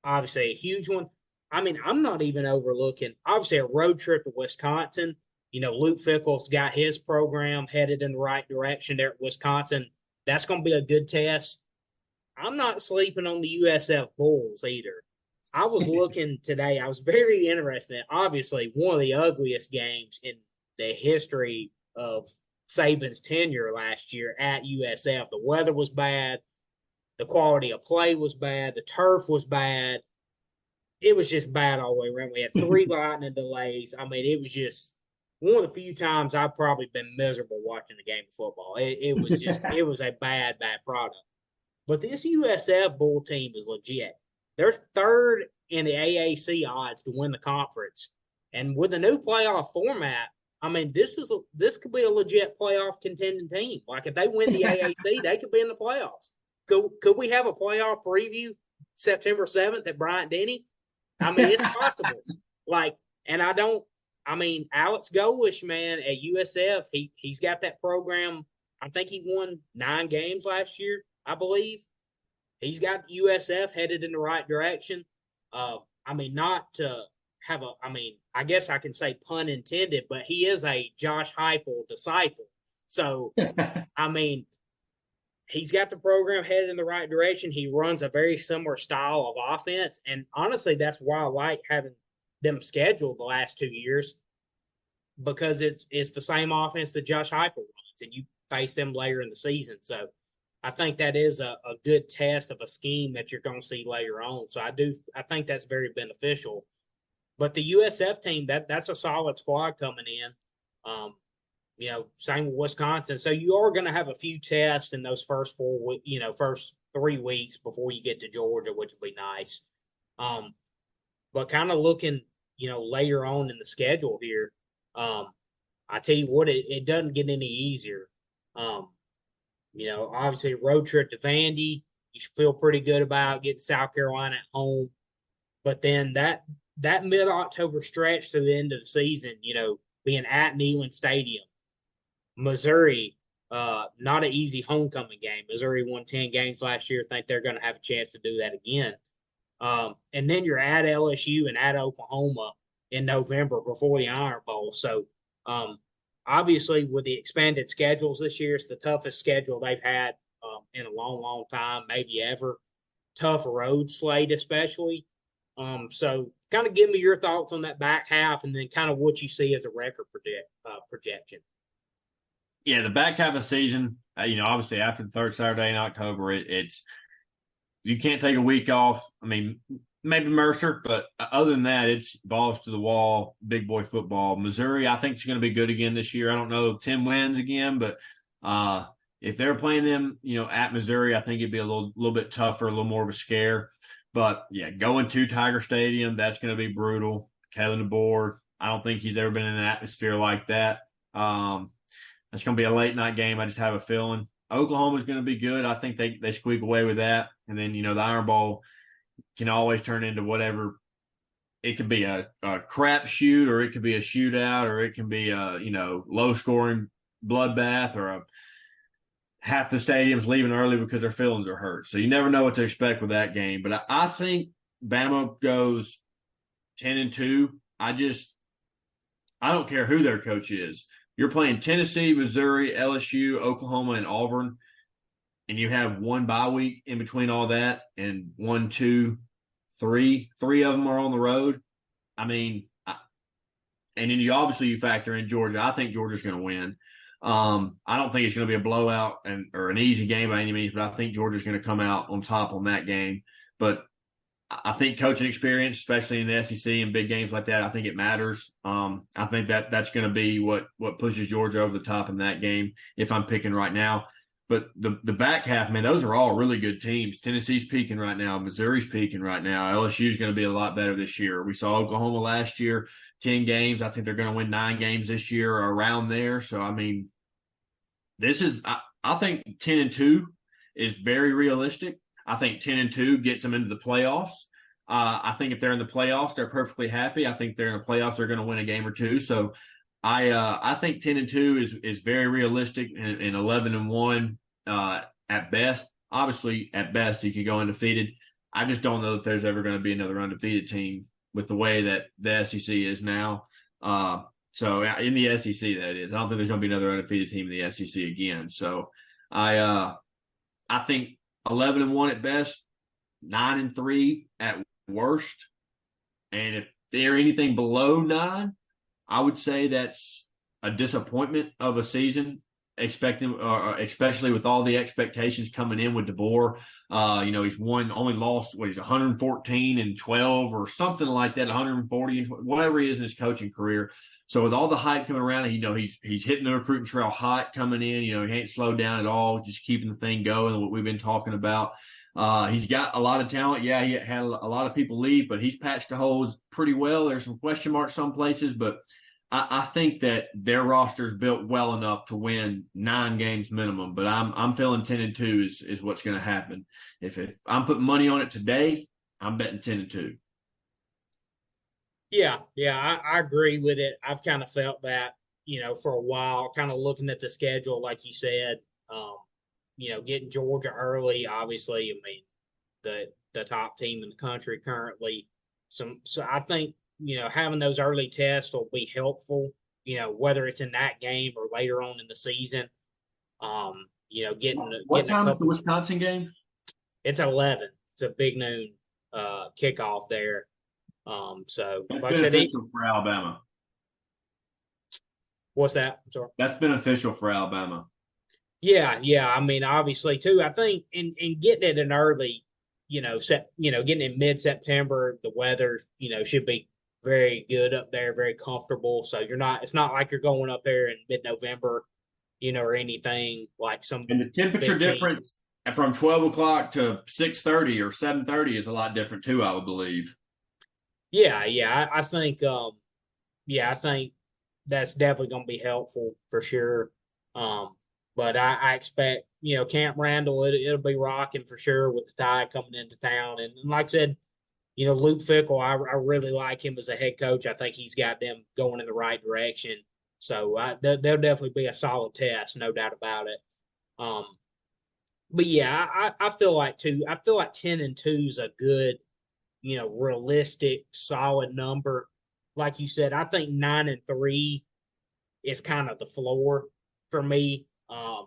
obviously a huge one. I mean, I'm not even overlooking obviously a road trip to Wisconsin. Luke Fickle's got his program headed in the right direction there at Wisconsin. That's going to be a good test. I'm not sleeping on the USF Bulls either. I was looking today. I was very interested. Obviously, one of the ugliest games in the history of Saban's tenure last year at USF. The weather was bad. The quality of play was bad. The turf was bad. It was just bad all the way around. We had 3 lightning delays. I mean, it was just one of the few times I've probably been miserable watching the game of football. It was a bad product. But this USF Bull team is legit. They're third in the AAC odds to win the conference. And with the new playoff format, I mean, this could be a legit playoff contending team. Like, if they win the AAC, they could be in the playoffs. Could we have a playoff preview September 7th at Bryant Denny? I mean, it's possible. Alex Golesh, man, at USF, he's got that program. I think he won 9 games last year, I believe. He's got USF headed in the right direction. I guess I can say pun intended, but he is a Josh Heupel disciple. So, I mean, he's got the program headed in the right direction. He runs a very similar style of offense. And honestly, that's why I like having them scheduled the last 2 years, because it's the same offense that Josh Heupel runs, and you face them later in the season. So I think that is a good test of a scheme that you're going to see later on. So I think that's very beneficial. But the USF team, that's a solid squad coming in. Same with Wisconsin. So you are going to have a few tests in those first 3 weeks before you get to Georgia, which will be nice. But kind of looking, later on in the schedule here, I tell you what, it doesn't get any easier. Obviously road trip to Vandy, you feel pretty good about getting South Carolina at home. But then that mid-October stretch to the end of the season, being at Neyland Stadium, Missouri, not an easy homecoming game. Missouri won 10 games last year. I think they're going to have a chance to do that again. And then you're at LSU and at Oklahoma in November before the Iron Bowl. So, obviously, with the expanded schedules this year, it's the toughest schedule they've had in a long, long time, maybe ever. Tough road slate, especially. So, kind of give me your thoughts on that back half, and then kind of what you see as a record projection. Yeah, the back half of the season, obviously after the third Saturday in October, it's you can't take a week off. I mean, maybe Mercer, but other than that, it's balls to the wall, big boy football. Missouri, I think, is going to be good again this year. I don't know if 10 wins again, but if they're playing them, at Missouri, I think it'd be a little bit tougher, a little more of a scare. But yeah, going to Tiger Stadium, that's going to be brutal. Kalen DeBoer, I don't think he's ever been in an atmosphere like that. It's going to be a late night game. I just have a feeling. Oklahoma's going to be good. I think they squeak away with that. And then, the Iron Bowl can always turn into whatever. It could be a crap shoot, or it could be a shootout, or it can be a, low scoring bloodbath, or half the stadium's leaving early because their feelings are hurt. So you never know what to expect with that game. But I think Bama goes 10-2. I don't care who their coach is. You're playing Tennessee, Missouri, LSU, Oklahoma, and Auburn, and you have one bye week in between all that, and 1, 2, 3 of them are on the road. I mean, and then you factor in Georgia. I think Georgia's going to win. I don't think it's going to be a blowout or an easy game by any means, but I think Georgia's going to come out on top on that game. But I think coaching experience, especially in the SEC and big games like that, I think it matters. I think that's going to be what pushes Georgia over the top in that game, if I'm picking right now. But the back half, man, those are all really good teams. Tennessee's peaking right now. Missouri's peaking right now. LSU's going to be a lot better this year. We saw Oklahoma last year, 10 games. I think they're going to win 9 games this year or around there. So, I mean, I think 10-2 is very realistic. I think 10-2 gets them into the playoffs. I think if they're in the playoffs, they're perfectly happy. I think they're in the playoffs, they're going to win a game or two. So I think 10-2 is very realistic, and 11-1 at best. Obviously, at best, you could go undefeated. I just don't know that there's ever going to be another undefeated team with the way that the SEC is now. So in the SEC, that is, I don't think there's going to be another undefeated team in the SEC again. So I think 11-1 at best, 9-3 at worst, and if they're anything below 9, I would say that's a disappointment of a season. Expecting, especially with all the expectations coming in with DeBoer, he's only lost he's 114-12 or something like that, 140 and whatever he is in his coaching career. So with all the hype coming around, he's hitting the recruiting trail hot coming in. He ain't slowed down at all, just keeping the thing going. What we've been talking about. He's got a lot of talent. Yeah, he had a lot of people leave, but he's patched the holes pretty well. There's some question marks some places, but I think that their roster is built well enough to win 9 games minimum. But I'm feeling 10-2 is what's going to happen. If I'm putting money on it today, I'm betting 10-2. Yeah, I agree with it. I've kind of felt that, for a while, kind of looking at the schedule, like you said, getting Georgia early, obviously, I mean, the top team in the country currently. So I think, having those early tests will be helpful, whether it's in that game or later on in the season. What getting a time is the couple. Wisconsin game? It's 11. It's a big noon kickoff there. So That's like I said, beneficial for Alabama. what's that? I'm sorry. That's beneficial for Alabama. Yeah. I mean, obviously too. I think in getting it in early, getting in mid-September, the weather, should be very good up there, very comfortable. So it's not like you're going up there in mid-November, or anything like some And the temperature big team. difference from 12 o'clock to 6:30 or 7:30 is a lot different too, I would believe. Yeah. I think that's definitely going to be helpful for sure. But I expect, Camp Randall, it'll be rocking for sure with the Tide coming into town. And like I said, Luke Fickell, I really like him as a head coach. I think he's got them going in the right direction. So they'll definitely be a solid test, no doubt about it. Um, but yeah, I feel like 10-2 is a good, realistic, solid number. Like you said, I think 9-3 is kind of the floor for me. I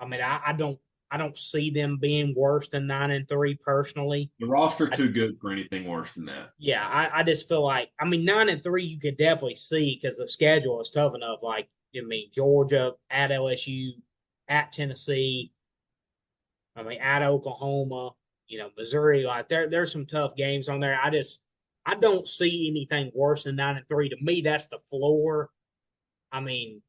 mean, I don't see them being worse than 9-3 personally. The roster's too good for anything worse than that. Yeah, I just feel like 9-3 you could definitely see because the schedule is tough enough. Like Georgia at LSU, at Tennessee, at Oklahoma, Missouri. Like there's some tough games on there. I don't see anything worse than 9-3. To me, that's the floor. I mean,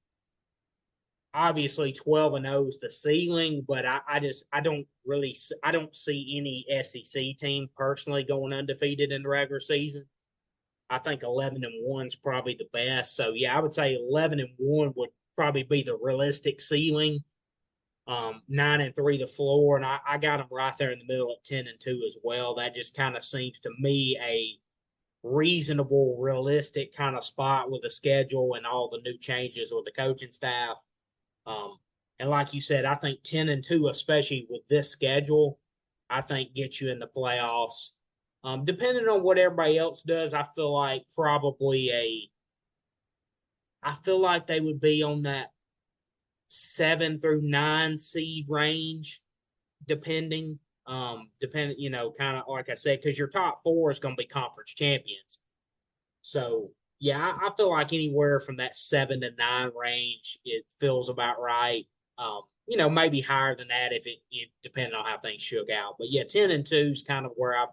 obviously 12-0 is the ceiling, but I don't see any SEC team personally going undefeated in the regular season. I think 11-1 is probably the best. So yeah, I would say 11-1 would probably be the realistic ceiling. 9-3 the floor, and I got them right there in the middle at 10-2 as well. That just kind of seems to me a reasonable, realistic kind of spot with the schedule and all the new changes with the coaching staff. And like you said, I think 10-2, especially with this schedule, I think gets you in the playoffs. Depending on what everybody else does, I feel like they would be on that 7-9 seed range, depending, kind of like I said, because your top 4 is going to be conference champions. So yeah, I feel like anywhere from that 7-9 range, it feels about right. Maybe higher than that if it depending on how things shook out. But yeah, 10-2 is kind of where I've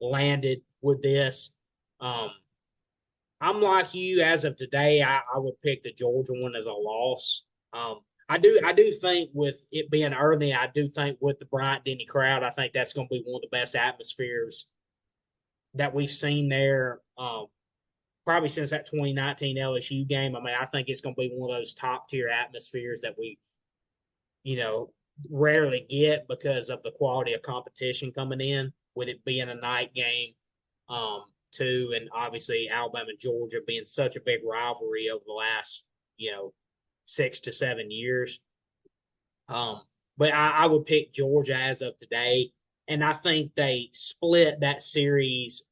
landed with this. I'm like you. As of today, I would pick the Georgia one as a loss. I do think with it being early, I do think with the Bryant Denny crowd, I think that's going to be one of the best atmospheres that we've seen there. Probably since that 2019 LSU game. I think it's going to be one of those top tier atmospheres that we, rarely get because of the quality of competition coming in with it being a night game. too, and obviously Alabama and Georgia being such a big rivalry over the last 6 to 7 years. But I would pick Georgia as of today, and I think they split that series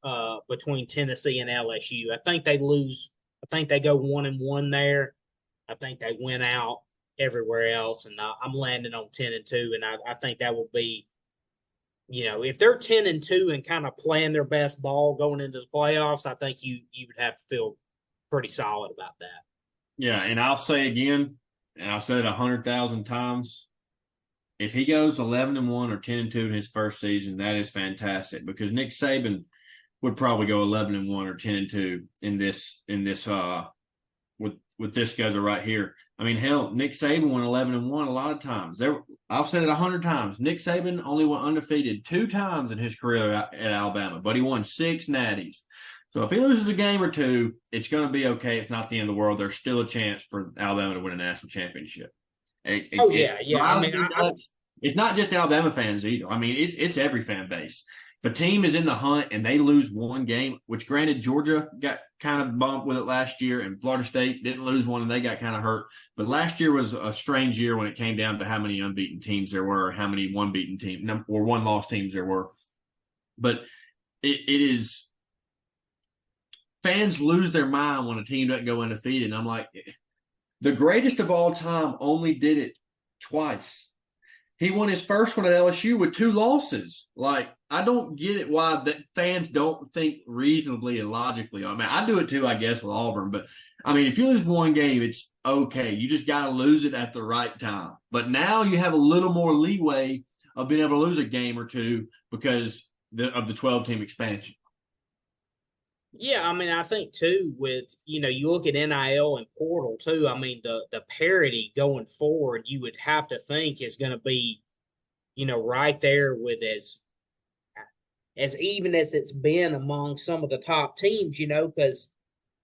between Tennessee and LSU. I think they lose. I think they go 1-1 there. I think they win out everywhere else, and I'm landing on 10-2, and I think that will be, if they're 10-2 and kind of playing their best ball going into the playoffs, I think you would have to feel pretty solid about that. Yeah, and I'll say again, and I've said it 100,000 times. If he goes 11-1 or 10-2 in his first season, that is fantastic because Nick Saban would probably go 11-1 or 10-2 in this with this schedule right here. I mean, hell, Nick Saban went 11-1 a lot of times. I've said it 100 times. Nick Saban only went undefeated 2 times in his career at Alabama, but he won 6 natties. So if he loses a game or 2, it's going to be okay. It's not the end of the world. There's still a chance for Alabama to win a national championship. Yeah. I mean, it's not just Alabama fans either. I mean, it's every fan base. If a team is in the hunt and they lose one game, which granted Georgia got kind of bumped with it last year, and Florida State didn't lose one and they got kind of hurt. But last year was a strange year when it came down to how many unbeaten teams there were, or how many one-beaten teams or one-loss teams there were. But it is fans lose their mind when a team doesn't go undefeated. And I'm like, the greatest of all time only did it twice. He won his first one at LSU with 2 losses. Like, I don't get it why that fans don't think reasonably and logically. I mean, I do it too, I guess, with Auburn. But, I mean, if you lose one game, it's okay. You just got to lose it at the right time. But now you have a little more leeway of being able to lose a game or 2 because of the 12-team expansion. Yeah, I mean, I think too with you look at NIL and portal too. I mean, the parity going forward, you would have to think is going to be, right there with as even as it's been among some of the top teams. Because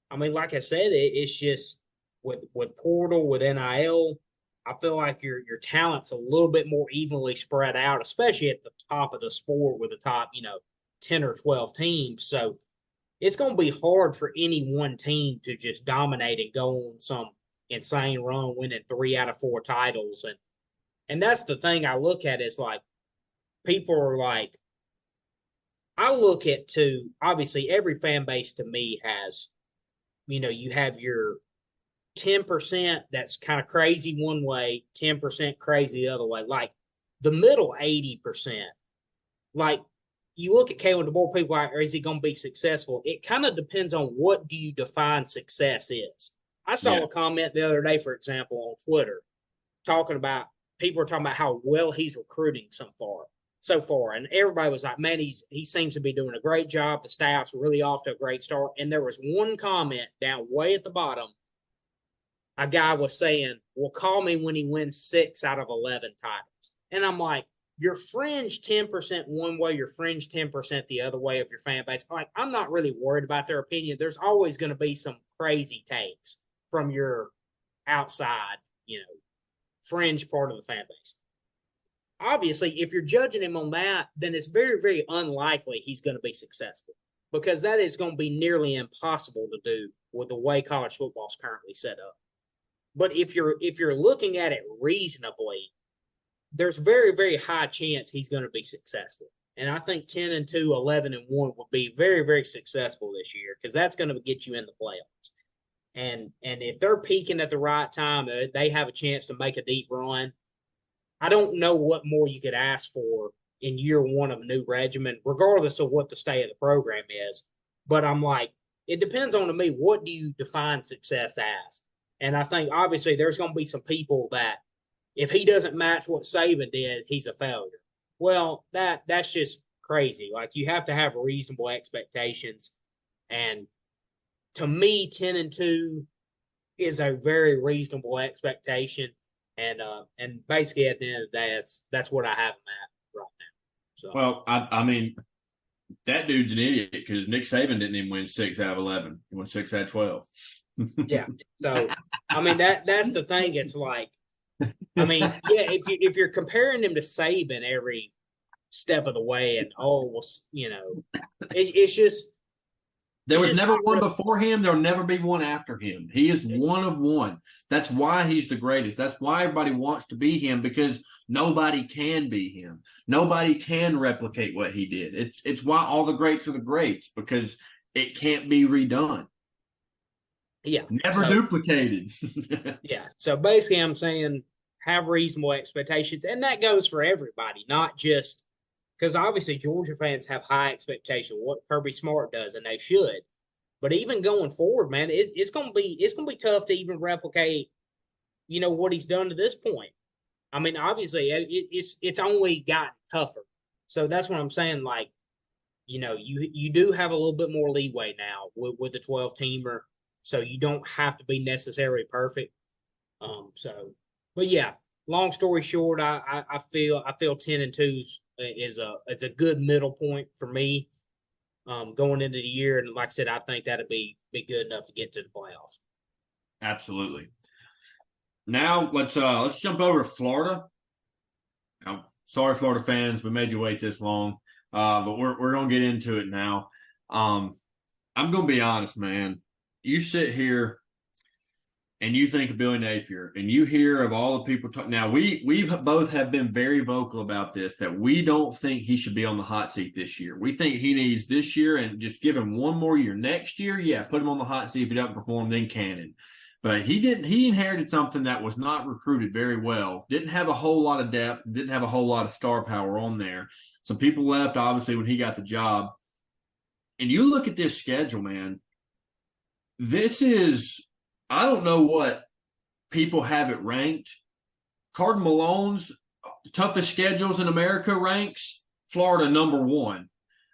I mean, like I said, it's just with portal with NIL. I feel like your talent's a little bit more evenly spread out, especially at the top of the sport with the top 10 or 12 teams. So it's going to be hard for any one team to just dominate and go on some insane run, winning 3 out of 4 titles. And that's the thing I look at is like, people are like, I look at too, obviously every fan base to me has, you have your 10% that's kind of crazy one way, 10% crazy the other way. Like the middle 80%, like, you look at Kalen DeBoer, people are, is he going to be successful? It kind of depends on what do you define success is. I saw a comment the other day, for example, on Twitter, people were talking about how well he's recruiting so far. And everybody was like, man, he seems to be doing a great job. The staff's really off to a great start. And there was one comment down way at the bottom. A guy was saying, well, call me when he wins 6 out of 11 titles. And I'm like, you're fringe 10% one way, you're fringe 10% the other way of your fan base. Like, I'm not really worried about their opinion. There's always going to be some crazy takes from your outside, fringe part of the fan base. Obviously, if you're judging him on that, then it's very, very unlikely he's going to be successful because that is going to be nearly impossible to do with the way college football is currently set up. But if you're looking at it reasonably, there's very, very high chance he's going to be successful. And I think 10-2, 11-1 will be very, very successful this year because that's going to get you in the playoffs. And if they're peaking at the right time, they have a chance to make a deep run. I don't know what more you could ask for in year one of a new regimen, regardless of what the state of the program is. But I'm like, it depends on me, what do you define success as? And I think obviously there's going to be some people that if he doesn't match what Saban did, he's a failure. Well, that's just crazy. Like, you have to have reasonable expectations. And to me, 10-2 is a very reasonable expectation. And basically at the end of the day, that's what I have him at right now. So, well, I mean, that dude's an idiot because Nick Saban didn't even win 6 out of 11. He won 6 out of 12. Yeah. So, I mean, that's the thing. It's like, I mean, yeah, if you're comparing him to Saban every step of the way, and it's just There He's was just never not one really, before him. There'll never be one after him. He is one of one. That's why he's the greatest. That's why everybody wants to be him, because nobody can be him. Nobody can replicate what he did. It's why all the greats are the greats, because it can't be redone. yeah. Never So duplicated. yeah. So basically, I'm saying have reasonable expectations, and that goes for everybody, not just because obviously Georgia fans have high expectation what Kirby Smart does, and they should. But even going forward, man, it's gonna be tough to even replicate, what he's done to this point. I mean, obviously, it's only gotten tougher. So that's what I'm saying. Like, you do have a little bit more leeway now with the 12 teamer, so you don't have to be necessarily perfect. But yeah, long story short, I feel 10-2 it's a good middle point for me going into the year, and like I said, I think that'd be good enough to get to the playoffs. Absolutely. Now let's jump over to Florida. Now, sorry, Florida fans, we made you wait this long, but we're gonna get into it now. I'm gonna be honest, man. You sit here and you think of Billy Napier, and you hear of all the people talk. Now, we both have been very vocal about this, that we don't think he should be on the hot seat this year. We think he needs this year and just give him one more year. Next year, yeah, put him on the hot seat. If he doesn't perform, then cannon. But he didn't. He inherited something that was not recruited very well. Didn't have a whole lot of depth. Didn't have a whole lot of star power on there. Some people left, obviously, when he got the job. And you look at this schedule, man. This is, I don't know what people have it ranked. Cardinal Malone's toughest schedules in America ranks Florida number one.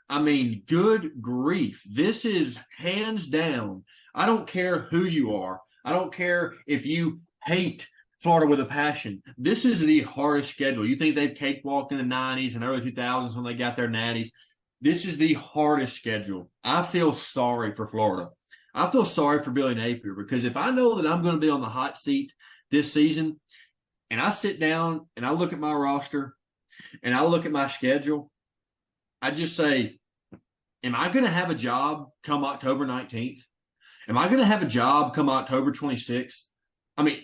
I mean, good grief. This is hands down. I don't care who you are. I don't care if you hate Florida with a passion. This is the hardest schedule. You think they've cakewalked in the 90s and early 2000s when they got their natties. This is the hardest schedule. I feel sorry for Florida. I feel sorry for Billy Napier, because if I know that I'm going to be on the hot seat this season, and I sit down and I look at my roster and I look at my schedule, I just say, am I going to have a job come October 19th? Am I going to have a job come October 26th? I mean,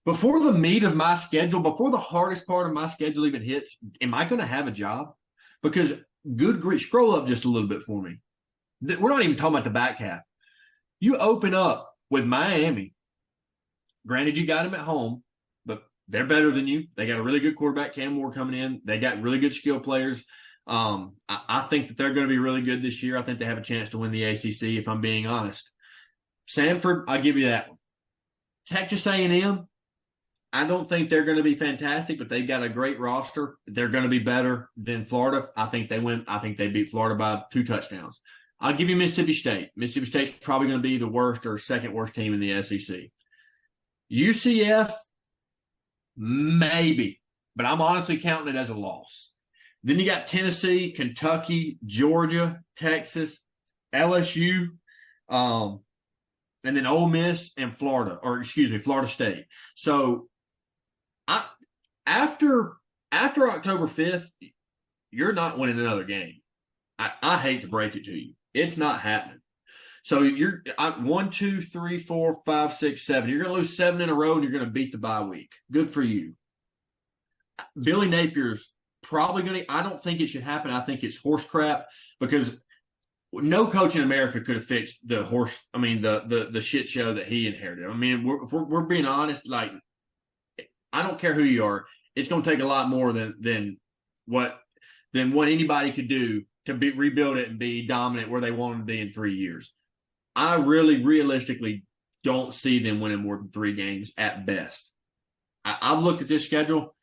before the meat of my schedule, before the hardest part of my schedule even hits, am I going to have a job? Because good grief, scroll up just a little bit for me. We're not even talking about the back half. You open up with Miami. Granted, you got them at home, but they're better than you. They got a really good quarterback, Cam Moore, coming in. They got really good skill players. I think that they're going to be really good this year. I think they have a chance to win the ACC, if I'm being honest. Samford, I'll give you that one. Texas A&M, I don't think they're going to be fantastic, but they've got a great roster. They're going to be better than Florida. I think they win. I think they beat Florida by 2 touchdowns. I'll give you Mississippi State. Mississippi State's probably going to be the worst or second worst team in the SEC. UCF, maybe, but I'm honestly counting it as a loss. Then you got Tennessee, Kentucky, Georgia, Texas, LSU, and then Ole Miss and Florida State. So after October 5th, you're not winning another game. I hate to break it to you. It's not happening. So you're 1, 2, 3, 4, 5, 6, 7. You're going to lose 7 in a row, and you're going to beat the bye week. Good for you. Billy Napier's probably going to – I don't think it should happen. I think it's horse crap, because no coach in America could have fixed the shit show that he inherited. I mean, if we're being honest, like, I don't care who you are. It's going to take a lot more than what anybody could do to rebuild it and be dominant where they want to be in 3 years. I really realistically don't see them winning more than 3 games at best. I've looked at this schedule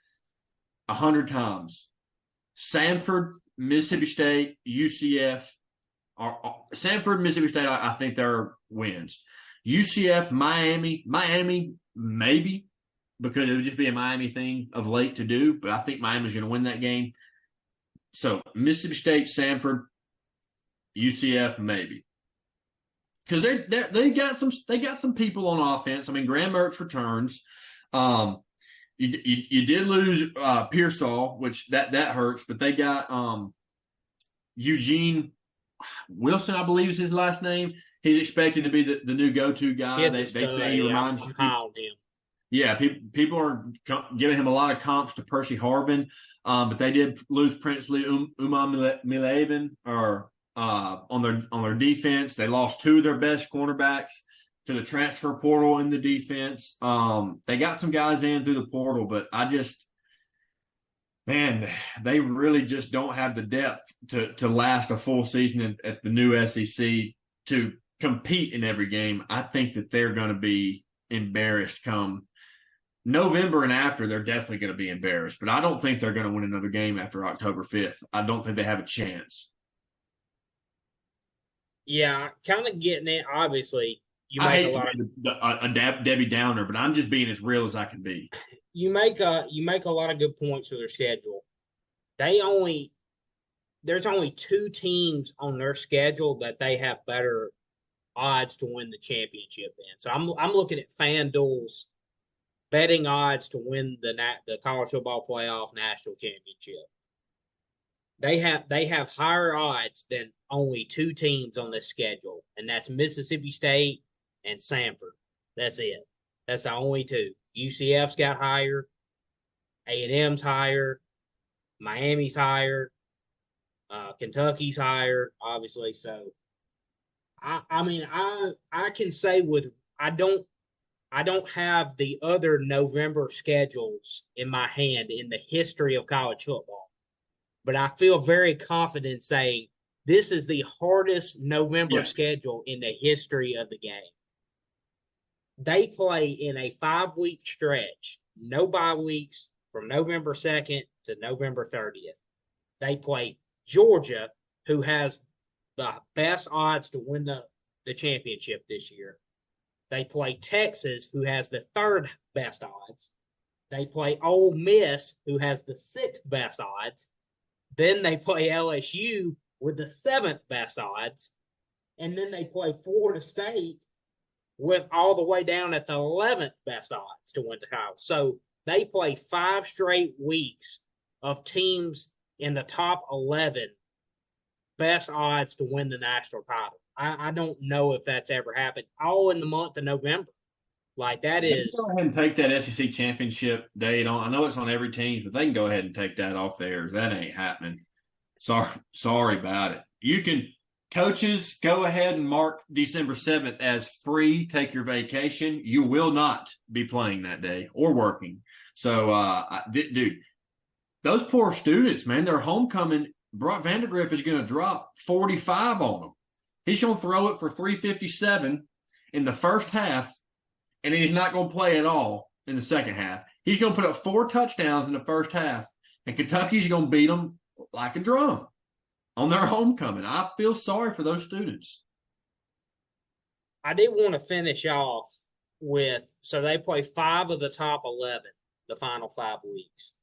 100 times. Samford, Mississippi State, UCF. Samford, Mississippi State, I think they're wins. UCF, Miami, maybe, because it would just be a Miami thing of late to do, but I think Miami's going to win that game. So Mississippi State, Samford, UCF, maybe, because they got some people on offense. I mean, Graham Mertz returns. You did lose Pearsall, which that hurts, but they got Eugene Wilson, I believe is his last name. he's expected to be the new go-to guy. Kid's a They stud. say he Yeah, reminds I'm people. high on him. Yeah, people are giving him a lot of comps to Percy Harvin, but they did lose Princely Milavin or on their defense. They lost two of their best cornerbacks to the transfer portal in the defense. They got some guys in through the portal, but man, they really just don't have the depth to last a full season at the new SEC to compete in every game. I think that they're going to be embarrassed come November and after. They're definitely going to be embarrassed, but I don't think they're going to win another game after October 5th. I don't think they have a chance. Yeah, kind of getting it. Obviously, you I make a hate to lot of be a Debbie Downer, but I'm just being as real as I can be. you make a lot of good points with their schedule. There's only two teams on their schedule that they have better odds to win the championship in. So I'm looking at FanDuel's betting odds to win the college football playoff national championship. They have higher odds than only two teams on this schedule, and that's Mississippi State and Samford. That's it. That's the only two. UCF's got higher, A&M's higher, Miami's higher, Kentucky's higher, obviously. So I mean I can say with I don't have the other November schedules in my hand in the history of college football, but I feel very confident saying this is the hardest November Yeah. schedule in the history of the game. They play in a 5-week stretch, no bye weeks from November 2nd to November 30th. They play Georgia, who has the best odds to win the championship this year. They play Texas, who has the third best odds. They play Ole Miss, who has the sixth best odds. Then they play LSU with the seventh best odds. And then they play Florida State with all the way down at the 11th best odds to win the title. So they play 5 straight weeks of teams in the top 11 best odds to win the national title. I don't know if that's ever happened. All in the month of November. Like that is. Go ahead and take that SEC championship date on. I know it's on every team, but they can go ahead and take that off theirs. That ain't happening. Sorry about it. You can, coaches, go ahead and mark December 7th as free. Take your vacation. You will not be playing that day or working. So, dude, those poor students, man, their homecoming, Brock Vandegrift is going to drop 45 on them. He's going to throw it for 357 in the first half, and he's not going to play at all in the second half. He's going to put up 4 touchdowns in the first half, and Kentucky's going to beat them like a drum on their homecoming. I feel sorry for those students. I did want to finish off with, so they play 5 of the top 11 the final 5 weeks.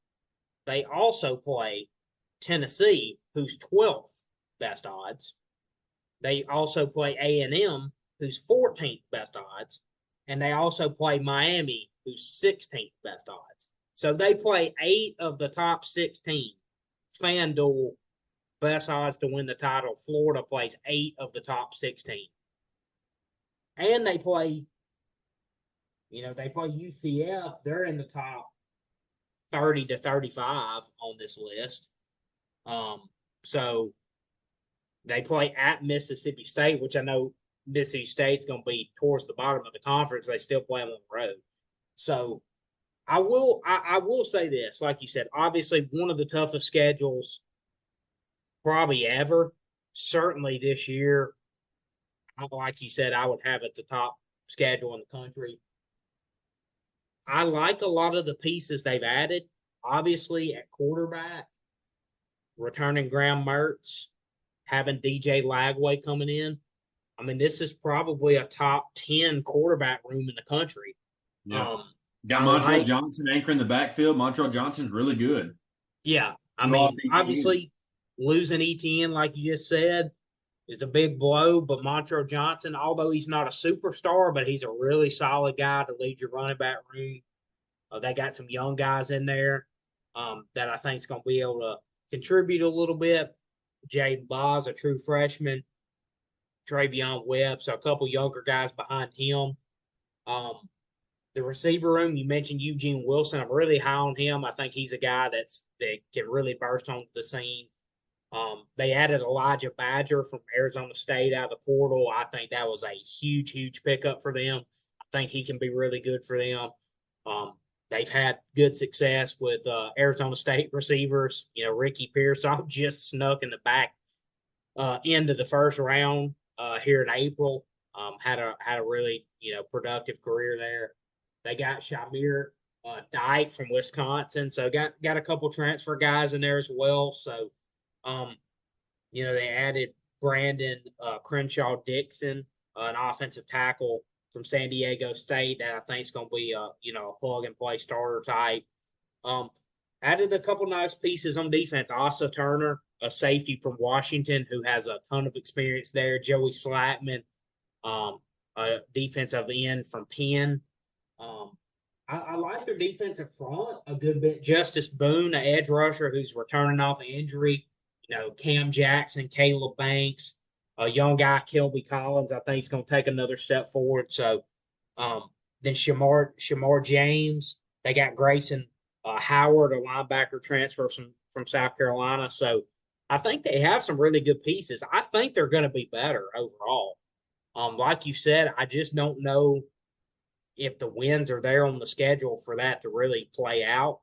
They also play Tennessee, who's 12th best odds. They also play A&M, who's 14th best odds. And they also play Miami, who's 16th best odds. So they play 8 of the top 16. FanDuel, best odds to win the title. Florida plays 8 of the top 16. And they play UCF. They're in the top 30 to 35 on this list. So they play at Mississippi State, which I know Mississippi State's going to be towards the bottom of the conference. They still play them on the road. So I will say this, like you said, obviously one of the toughest schedules probably ever. Certainly this year, like you said, I would have it the top schedule in the country. I like a lot of the pieces they've added. Obviously at quarterback, returning Graham Mertz, having DJ Lagway coming in. I mean, this is probably a top 10 quarterback room in the country. Yeah. Got Montreal Johnson anchoring the backfield. Montreal Johnson's really good. Yeah. I mean, obviously, losing ETN, like you just said, is a big blow. But Montreal Johnson, although he's not a superstar, but he's a really solid guy to lead your running back room. They got some young guys in there that I think is going to be able to contribute a little bit. Jay Boz, a true freshman. Travion Webb, so a couple younger guys behind him. Um, the receiver room, you mentioned Eugene Wilson. I'm really high on him. I think he's a guy that can really burst on the scene. They added Elijah Badger from Arizona State out of the portal. I think that was a huge, huge pickup for them. I think he can be really good for them. Um, they've had good success with Arizona State receivers. Ricky Pearsall just snuck in the back end of the first round here in April. Had a really productive career there. They got Shamir Dyke from Wisconsin, so got a couple transfer guys in there as well. So they added Brandon Crenshaw Dixon, an offensive tackle from San Diego State that I think is going to be a plug and play starter type. Added a couple nice pieces on defense. Asa Turner, a safety from Washington who has a ton of experience there. Joey Slatman, a defensive end from Penn. I like their defensive front a good bit. Justice Boone, an edge rusher who's returning off an injury. Cam Jackson, Caleb Banks, a young guy, Kelby Collins. I think he's going to take another step forward. So then Shamar James. They got Grayson Howard, a linebacker transfer from South Carolina. So I think they have some really good pieces. I think they're going to be better overall. Like you said, I just don't know if the wins are there on the schedule for that to really play out.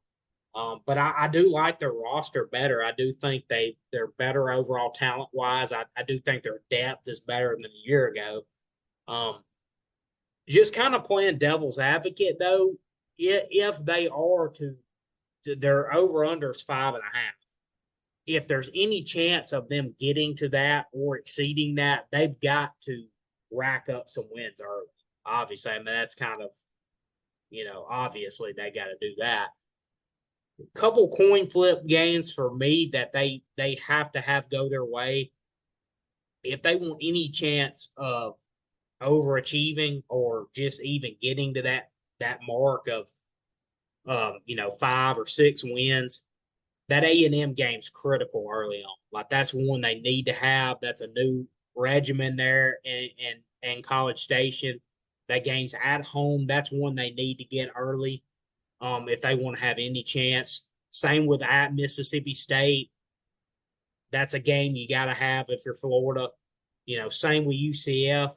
But I do like their roster better. I do think they're better overall talent wise. I do think their depth is better than a year ago. Just kind of playing devil's advocate though, if they are to their over under is 5.5. If there's any chance of them getting to that or exceeding that, they've got to rack up some wins early. Obviously, I mean that's kind of obviously they got to do that. Couple coin flip games for me that they have to have go their way if they want any chance of overachieving or just even getting to that mark of 5 or 6 wins. That A&M game's critical early on. Like that's one they need to have. That's a new regimen there in College Station. That game's at home. That's one they need to get early. If they want to have any chance. Same with at Mississippi State. That's a game you got to have if you're Florida. Same with UCF.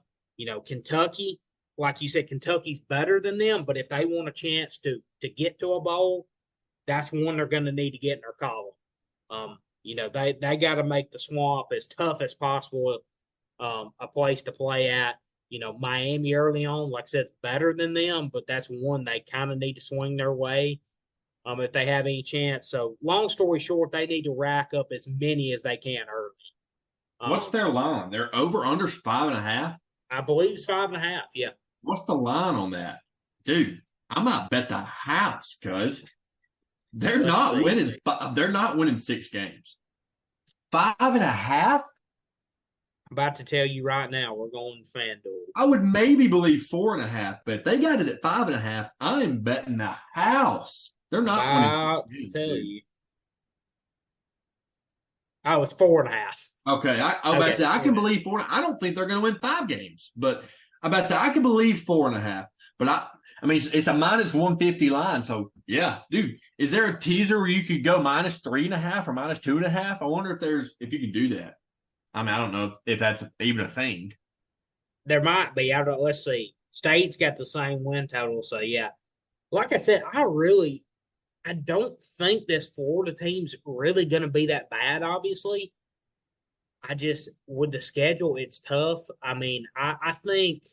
Kentucky, like you said, Kentucky's better than them, but if they want a chance to get to a bowl, that's one they're going to need to get in their column. They got to make the Swamp as tough as possible, a place to play at. Miami early on, like I said, it's better than them, but that's one they kind of need to swing their way if they have any chance. So, long story short, they need to rack up as many as they can early. What's their line? They're over under 5.5? I believe it's 5.5, yeah. What's the line on that? Dude, I might bet the house because they're not winning. They're not winning 6 games. 5.5? I'm about to tell you right now, we're going to FanDuel. I would maybe believe 4.5, but they got it at 5.5. I'm betting the house. They're not winning. Tell you. Oh, it's 4.5. Okay, I was about to say I can believe 4. I don't think they're going to win 5 games, but I'm about to say I can believe 4.5. But I mean, it's a minus 150 line, so yeah, dude. Is there a teaser where you could go minus 3.5 or minus 2.5? I wonder if you could do that. I mean, I don't know if that's even a thing. There might be. Let's see. State's got the same win total, so yeah. Like I said, I don't think this Florida team's really going to be that bad, obviously. With the schedule, it's tough. I mean, I think,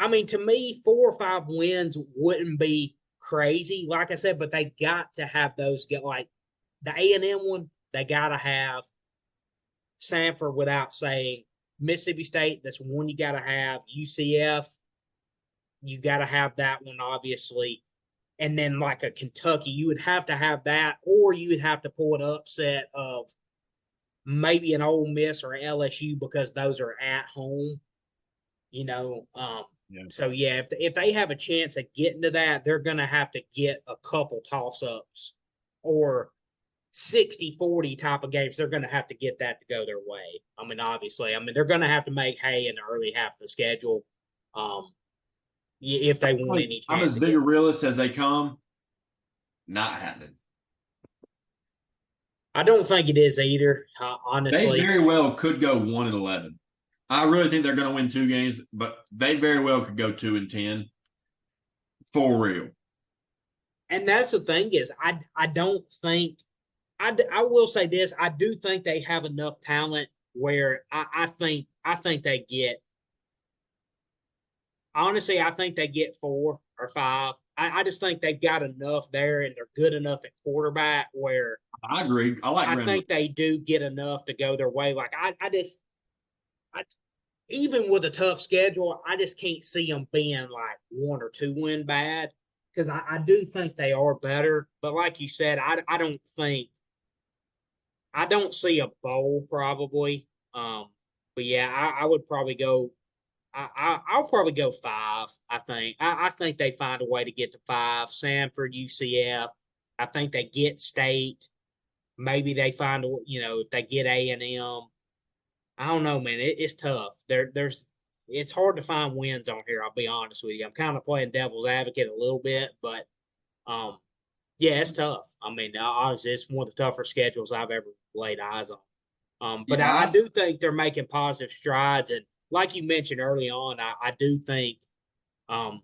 to me, 4 or 5 wins wouldn't be crazy, like I said, but they got to have those, like the A&M one, they got to have. Sanford without saying. Mississippi State, that's one you got to have. UCF, you got to have that one, obviously. And then like a Kentucky, you would have to have that, or you would have to pull an upset of maybe an Ole Miss or LSU because those are at home. So yeah, if they have a chance of getting to that, they're going to have to get a couple toss-ups or 60-40 type of games, they're going to have to get that to go their way. I mean, obviously, they're going to have to make hay in the early half of the schedule, if they want any I'm chance as to big get. a realist as they come. Not happening. I don't think it is either, They honestly. very well could go 1-11. I really think they're going to win 2 games, but they very well could go 2-10 for real. And that's the thing is, I don't think I will say this. I do think they have enough talent where I think they get, honestly, I think they get 4 or 5. I just think they've got enough there and they're good enough at quarterback where I agree. I like I Graham. think they do get enough to go their way. Like I even with a tough schedule, I just can't see them being like 1 or 2 win bad because I do think they are better. But like you said, I don't see a bowl probably. But yeah, I would probably go. I'll probably go 5. I think they find a way to get to 5. Sanford, UCF. I think they get State. Maybe they find if they get A&M. I don't know, man. It's tough. It's hard to find wins on here. I'll be honest with you. I'm kind of playing devil's advocate a little bit, but um, yeah, it's tough. I mean, obviously, it's one of the tougher schedules I've ever laid eyes on. But I Yeah, do think they're making positive strides, and like you mentioned early on, I do think um,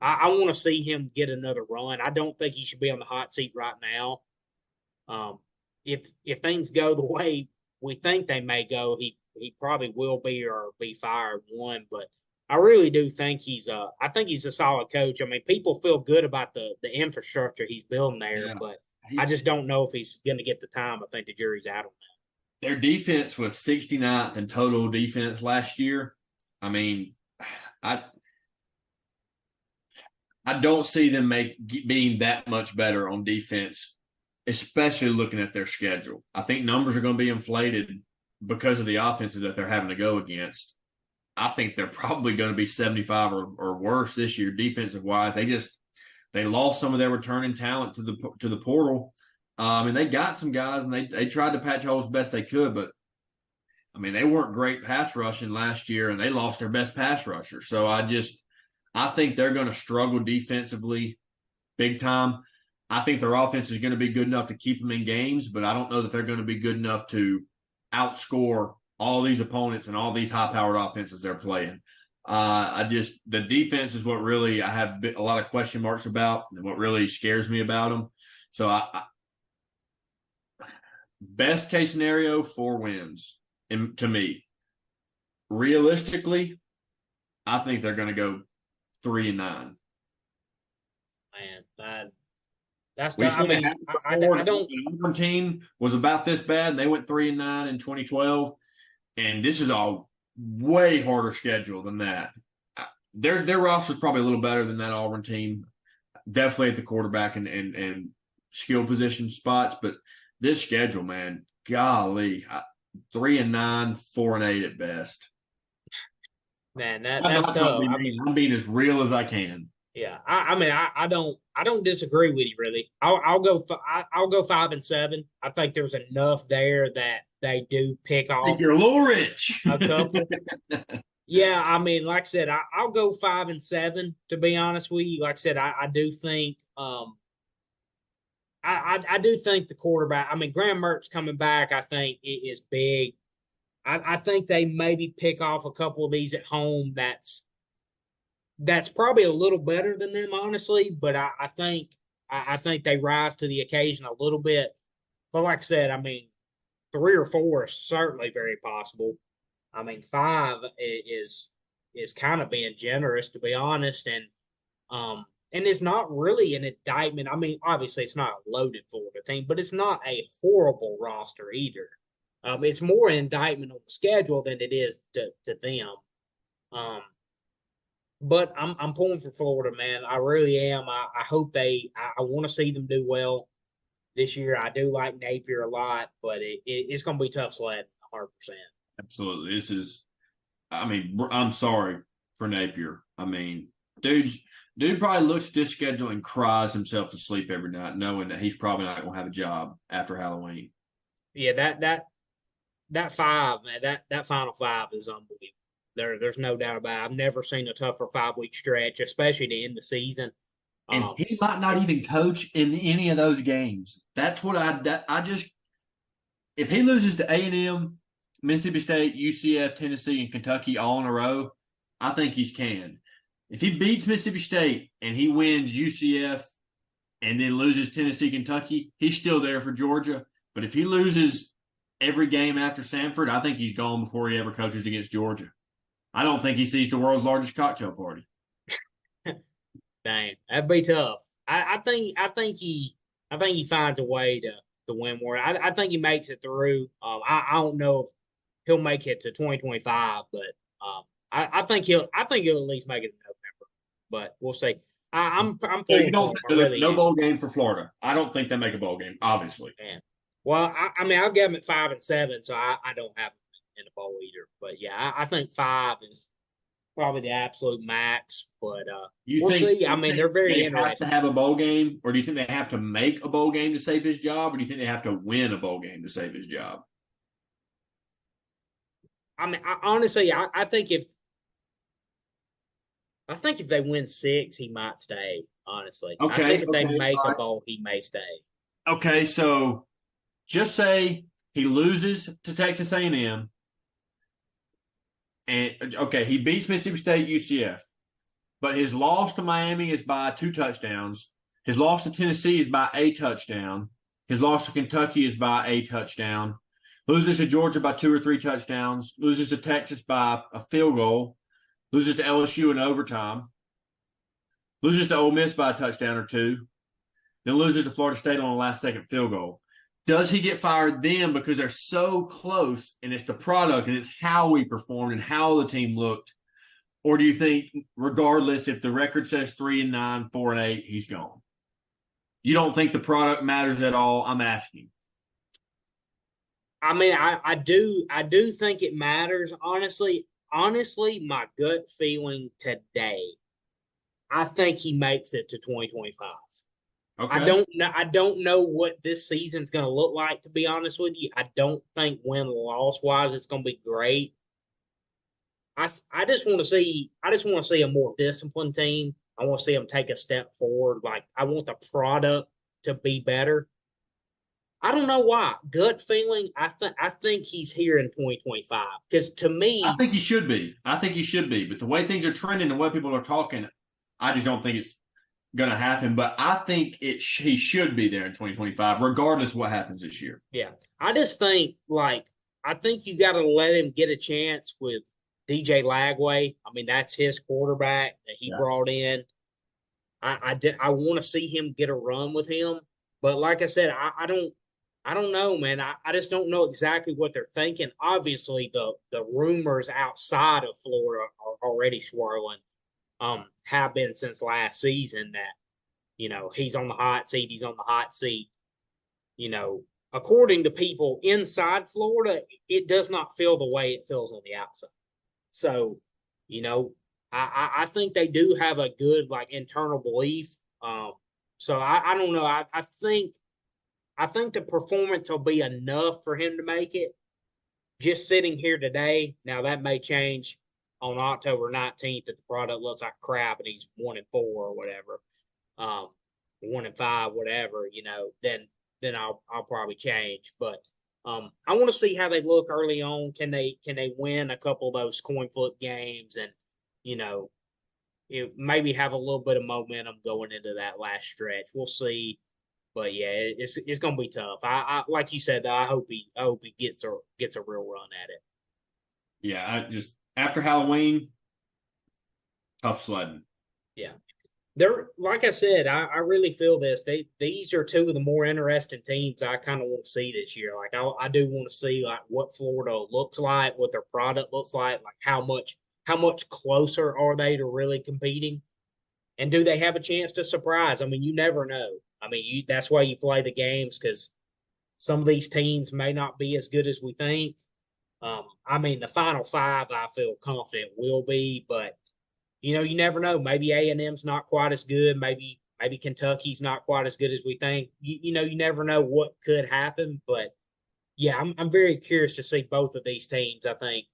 I want to see him get another run. I don't think he should be on the hot seat right now. Um, if things go the way we think they may go, he probably will be or be fired one. But I really do think I think he's a solid coach. I mean, people feel good about the infrastructure he's building there, yeah. but I He, just don't know if he's going to get the time. I think the jury's out on their defense was 69th in total defense last year. I mean, I I don't see them being that much better on defense, especially looking at their schedule. I think numbers are going to be inflated because of the offenses that they're having to go against. I think they're probably going to be 75 or worse this year defensive wise. They lost some of their returning talent to the portal. And they got some guys and they tried to patch holes best they could, but I mean they weren't great pass rushing last year and they lost their best pass rusher. So I think they're going to struggle defensively big time. I think their offense is going to be good enough to keep them in games, but I don't know that they're going to be good enough to outscore all these opponents and all these high-powered offenses they're playing. The defense is what really I have a lot of question marks about and what really scares me about them. So best case scenario, 4 wins to me. Realistically, I think they're going to go 3-9. Man. That's We've I seen it mean, happen before. I don't. The Auburn team was about this bad, and they went 3-9 in 2012. And this is a way harder schedule than that. Their roster is probably a little better than that Auburn team, definitely at the quarterback and skill position spots. But this schedule, man, golly, 3-9, 4-8 at best. Man, I'm that's not trying to tough. be I mean, mean. I'm being as real as I can. yeah. I mean, I don't disagree with you really. I'll go 5-7. I think there's enough there that they do pick I think off you're a little rich. a couple. Yeah, I mean, like I said, I'll go 5-7. To be honest with you, like I said, I do think I do think the quarterback. I mean, Graham Mertz coming back, I think it is big. I think they maybe pick off a couple of these at home. That's probably a little better than them, honestly. But I think they rise to the occasion a little bit. But like I said, I mean, 3 or 4 is certainly very possible. I mean, 5 is kind of being generous, to be honest, and it's not really an indictment. I mean, obviously, it's not a loaded Florida team, but it's not a horrible roster either. It's more an indictment on the schedule than it is to them. Um, but I'm pulling for Florida, man. I really am. I hope I want to see them do well this year. I do like Napier a lot, but it's going to be tough sledding, 100%. Absolutely. I mean, I'm sorry for Napier. I mean, Dude, dude probably looks at this schedule and cries himself to sleep every night, knowing that he's probably not going to have a job after Halloween. Yeah, that five, man, that final five is unbelievable. There's no doubt about it. I've never seen a tougher 5 week stretch, especially to end the season. And Um, he might not even coach in any of those games. That's what I just if he loses to A&M, Mississippi State, UCF, Tennessee, and Kentucky all in a row, I think he's canned. If he beats Mississippi State and he wins UCF and then loses Tennessee, Kentucky, he's still there for Georgia. But if he loses every game after Sanford, I think he's gone before he ever coaches against Georgia. I don't think he sees the world's largest cocktail party. Dang, that'd be tough. I think he finds a way to win more. I think he makes it through. I don't know if he'll make it to 2025, but I think he'll at least make it in November. But we'll see. I'm So you pulling for don't him. I really no am. bowl game for Florida. I don't think they make a bowl game, obviously. Man. Well, I mean, I've got him at 5-7, so I don't have him in the bowl either. But yeah, I think five is probably the absolute max. But we'll see. I mean, they're very they have to interesting. have a bowl game, or do you think they have to make a bowl game to save his job, or do you think they have to win a bowl game to save his job? I mean, honestly, I think if they win six, he might stay. Honestly, I think Okay, if they make all a right. bowl, he may stay. Okay, so just say he loses to Texas A&M, and okay, he beats Mississippi State, UCF, but his loss to Miami is by 2 touchdowns. His loss to Tennessee is by a touchdown. His loss to Kentucky is by a touchdown. Loses to Georgia by 2 or 3 touchdowns. Loses to Texas by a field goal. Loses to LSU in overtime. Loses to Ole Miss by a touchdown or two. Then loses to Florida State on a last-second field goal. Does he get fired then because they're so close and it's the product and it's how we performed and how the team looked? Or do you think, regardless, if the record says 3-9, 4-8, he's gone? You don't think the product matters at all? I'm asking. I mean, I do think it matters. Honestly, my gut feeling today, I think he makes it to 2025. Okay. I don't know what this season's going to look like. To be honest with you, I don't think win loss wise it's going to be great. I just want to see a more disciplined team. I want to see them take a step forward. Like I want the product to be better. I don't know why. Gut feeling. I think he's here in 2025 because to I me, think he should be. I think he should be. But the way things are trending and what people are talking, I just don't think it's going to happen. But I think he should be there in 2025, regardless of what happens this year. yeah, I just think I think you got to let him get a chance with DJ Lagway. I mean, that's his quarterback that he Yeah. brought in. I want to see him get a run with him, but like I said, I don't know, man. I just don't know exactly what they're thinking. Obviously, the rumors outside of Florida are already swirling. Have been since last season that he's on the hot seat. He's on the hot seat. You know, according to people inside Florida, it does not feel the way it feels on the outside. So, you know, I think they do have a good internal belief. So I don't know. I think the performance will be enough for him to make it. Just sitting here today, now that may change on October 19th if the product looks like crap and he's 1-4 or whatever, 1-5, whatever. Then I'll probably change. But I want to see how they look early on. Can they win a couple of those coin flip games and you know maybe have a little bit of momentum going into that last stretch? We'll see. But yeah, it's gonna be tough. I like you said, I hope he gets a real run at it. Yeah. I just, after Halloween, tough sledding. Yeah. They're like I said, I really feel this. These are two of the more interesting teams I kind of want to see this year. Like I do want to see what Florida looks like, what their product looks like how much closer are they to really competing, and do they have a chance to surprise? I mean, you never know. I mean, that's why you play the games because some of these teams may not be as good as we think. I mean, the final five I feel confident will be, but you never know. Maybe A&M's not quite as good. Maybe Kentucky's not quite as good as we think. You never know what could happen. But yeah, I'm very curious to see both of these teams. I think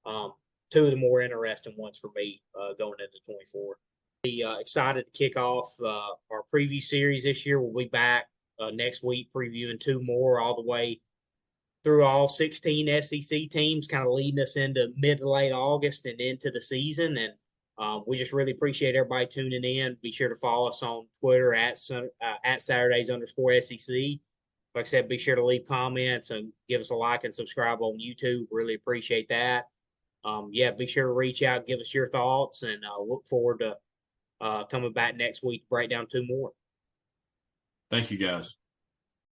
two of the more interesting ones for me going into 24. Be excited to kick off our preview series this year. We'll be back next week previewing two more all the way through all 16 SEC teams, kind of leading us into mid to late August and into the season. And we just really appreciate everybody tuning in. Be sure to follow us on Twitter at Saturdays_SEC. Like I said, be sure to leave comments and give us a like and subscribe on YouTube. Really appreciate that. Be sure to reach out, give us your thoughts, and look forward to coming back next week to break down two more. Thank you, guys.